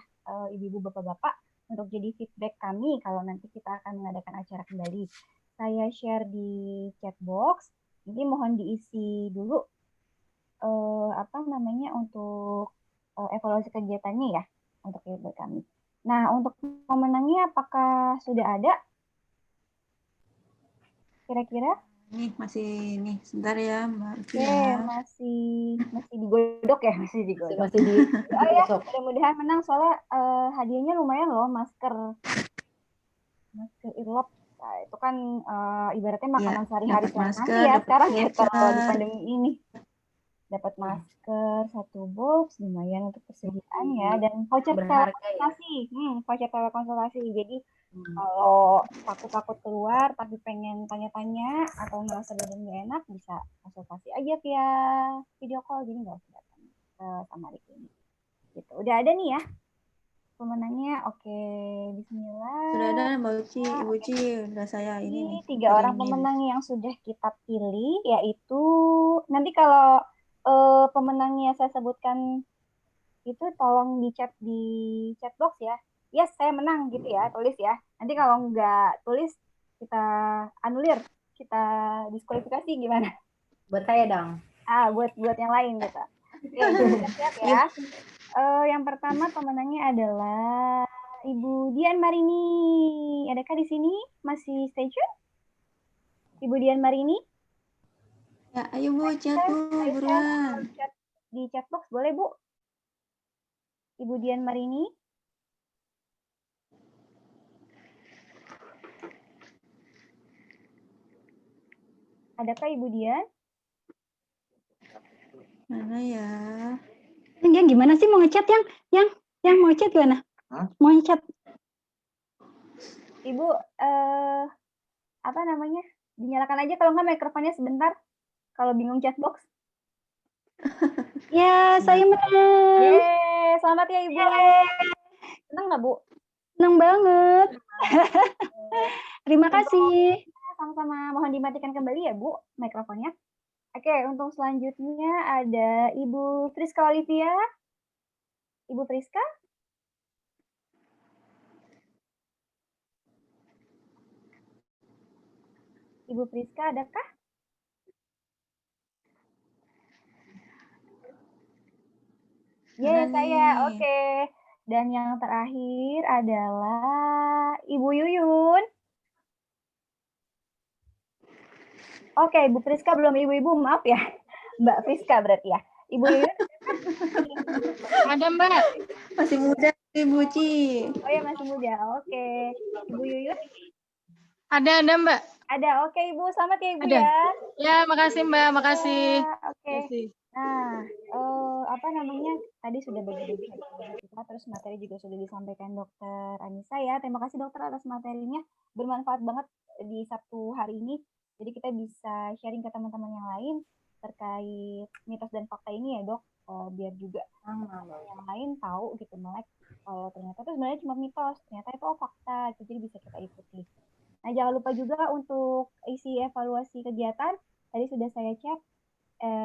ibu-ibu bapak-bapak untuk jadi feedback kami kalau nanti kita akan mengadakan acara kembali. Saya share di chat box, jadi mohon diisi dulu untuk evaluasi kegiatannya ya untuk feedback kami. Nah, untuk pemenangnya apakah sudah ada? Kira-kira? Nih, sebentar ya, Mbak Uci ya. Masih digodok ya, masih digodok. Ya, mudah-mudahan menang soalnya hadiahnya lumayan loh, masker earlobe. Nah, itu kan ibaratnya makanan sehari-hari nanti ya sekarang ya kalau lagi pandemi ini. Dapat masker 1 box, lumayan untuk persediaan ya, dan voucher telekonsultasi. Voucher telekonsultasi. Jadi kalau takut keluar tapi pengen tanya-tanya atau ngerasa badan nggak enak, bisa konsultasi aja via video call, jadi nggak usah datang sama di klinik. Gitu. Udah ada nih ya pemenangnya. Oke, bismillah. Sudah ada Mbak Uci, Ibu Uci, udah saya ini nih. 3 orang pemenang yang sudah kita pilih, yaitu nanti kalau pemenangnya saya sebutkan itu tolong di chat box ya. Yes, saya menang gitu ya, tulis ya. Nanti kalau nggak tulis kita anulir, kita diskualifikasi gimana? Buat saya dong. Buat yang lain gitu. Oke, siap ya. Yang pertama pemenangnya adalah Ibu Dian Marini. Adakah di sini? Masih stay tune? Ibu Dian Marini? Ya, ayo Bu, chat Bu, buruan. Di chat box boleh Bu? Ibu Dian Marini? Adakah Ibu Dian? Mana ya? Yang gimana sih mau ngechat yang mau chat gimana? Mau ngechat? Ibu dinyalakan aja kalau nggak mikrofonnya sebentar. Kalau bingung chat box. Ya, saya menang. Selamat ya Ibu. Senang nggak Bu? Senang banget. Terima kasih. Sama-sama. Mohon dimatikan kembali ya Bu mikrofonnya. Oke, untuk selanjutnya ada Ibu Friska Olivia. Ibu Friska? Ibu Friska adakah? Saya. Oke. Dan yang terakhir adalah Ibu Yuyun. Oke, Bu Friska belum ibu-ibu, maaf ya. Mbak Friska berarti ya. Ibu Yuyun? Ada Mbak. Masih muda Ibu Ci. Oh ya, masih muda. Oke. Ibu Yuyun? Ada Mbak. Ada. Oke, Ibu. Selamat ya, Ibu Ada. ya. Ya, makasih Mbak, makasih. Ya, oke. Makasih. Nah, apa namanya? Tadi sudah bagi-bagi kita, terus materi juga sudah disampaikan Dokter Anissa ya. Terima kasih Dokter atas materinya. Bermanfaat banget di Sabtu hari ini. Jadi kita bisa sharing ke teman-teman yang lain terkait mitos dan fakta ini ya Dok. Biar juga yang lain tahu gitu, Melek. Kalau ternyata itu sebenarnya cuma mitos, ternyata itu fakta. Jadi bisa kita ikuti. Nah, jangan lupa juga untuk isi evaluasi kegiatan. Tadi sudah saya chat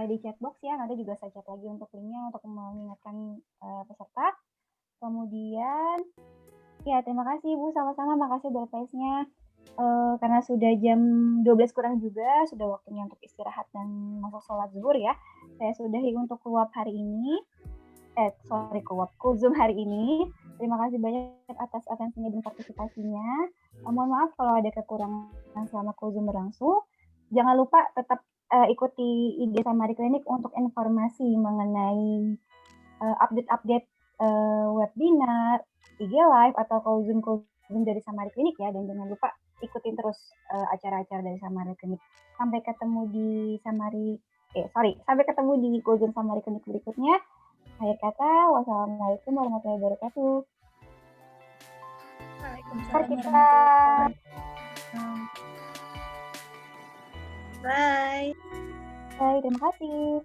di chatbox ya, nanti juga saya chat lagi untuk linknya untuk mengingatkan peserta. Kemudian, ya terima kasih Ibu, sama-sama makasih DPS-nya. Karena sudah jam 12 kurang juga, sudah waktunya untuk istirahat dan masuk sholat zuhur ya. Saya sudahi untuk kuap hari ini. Zoom hari ini. Terima kasih banyak atas atensinya dan partisipasinya. Mohon maaf kalau ada kekurangan selama Zoom berlangsung. Jangan lupa tetap ikuti IG Samari Klinik untuk informasi mengenai update-update webinar, IG Live atau Zoom dari Samari Klinik ya. Dan jangan lupa ikutin terus acara-acara dari Samari Klinik. Sampai ketemu di sampai ketemu di Zoom Samari Klinik berikutnya. Akhir kata, wassalamualaikum warahmatullahi wabarakatuh. Waalaikumsalam Kita warahmatullahi wabarakatuh. Bye. Bye, terima kasih.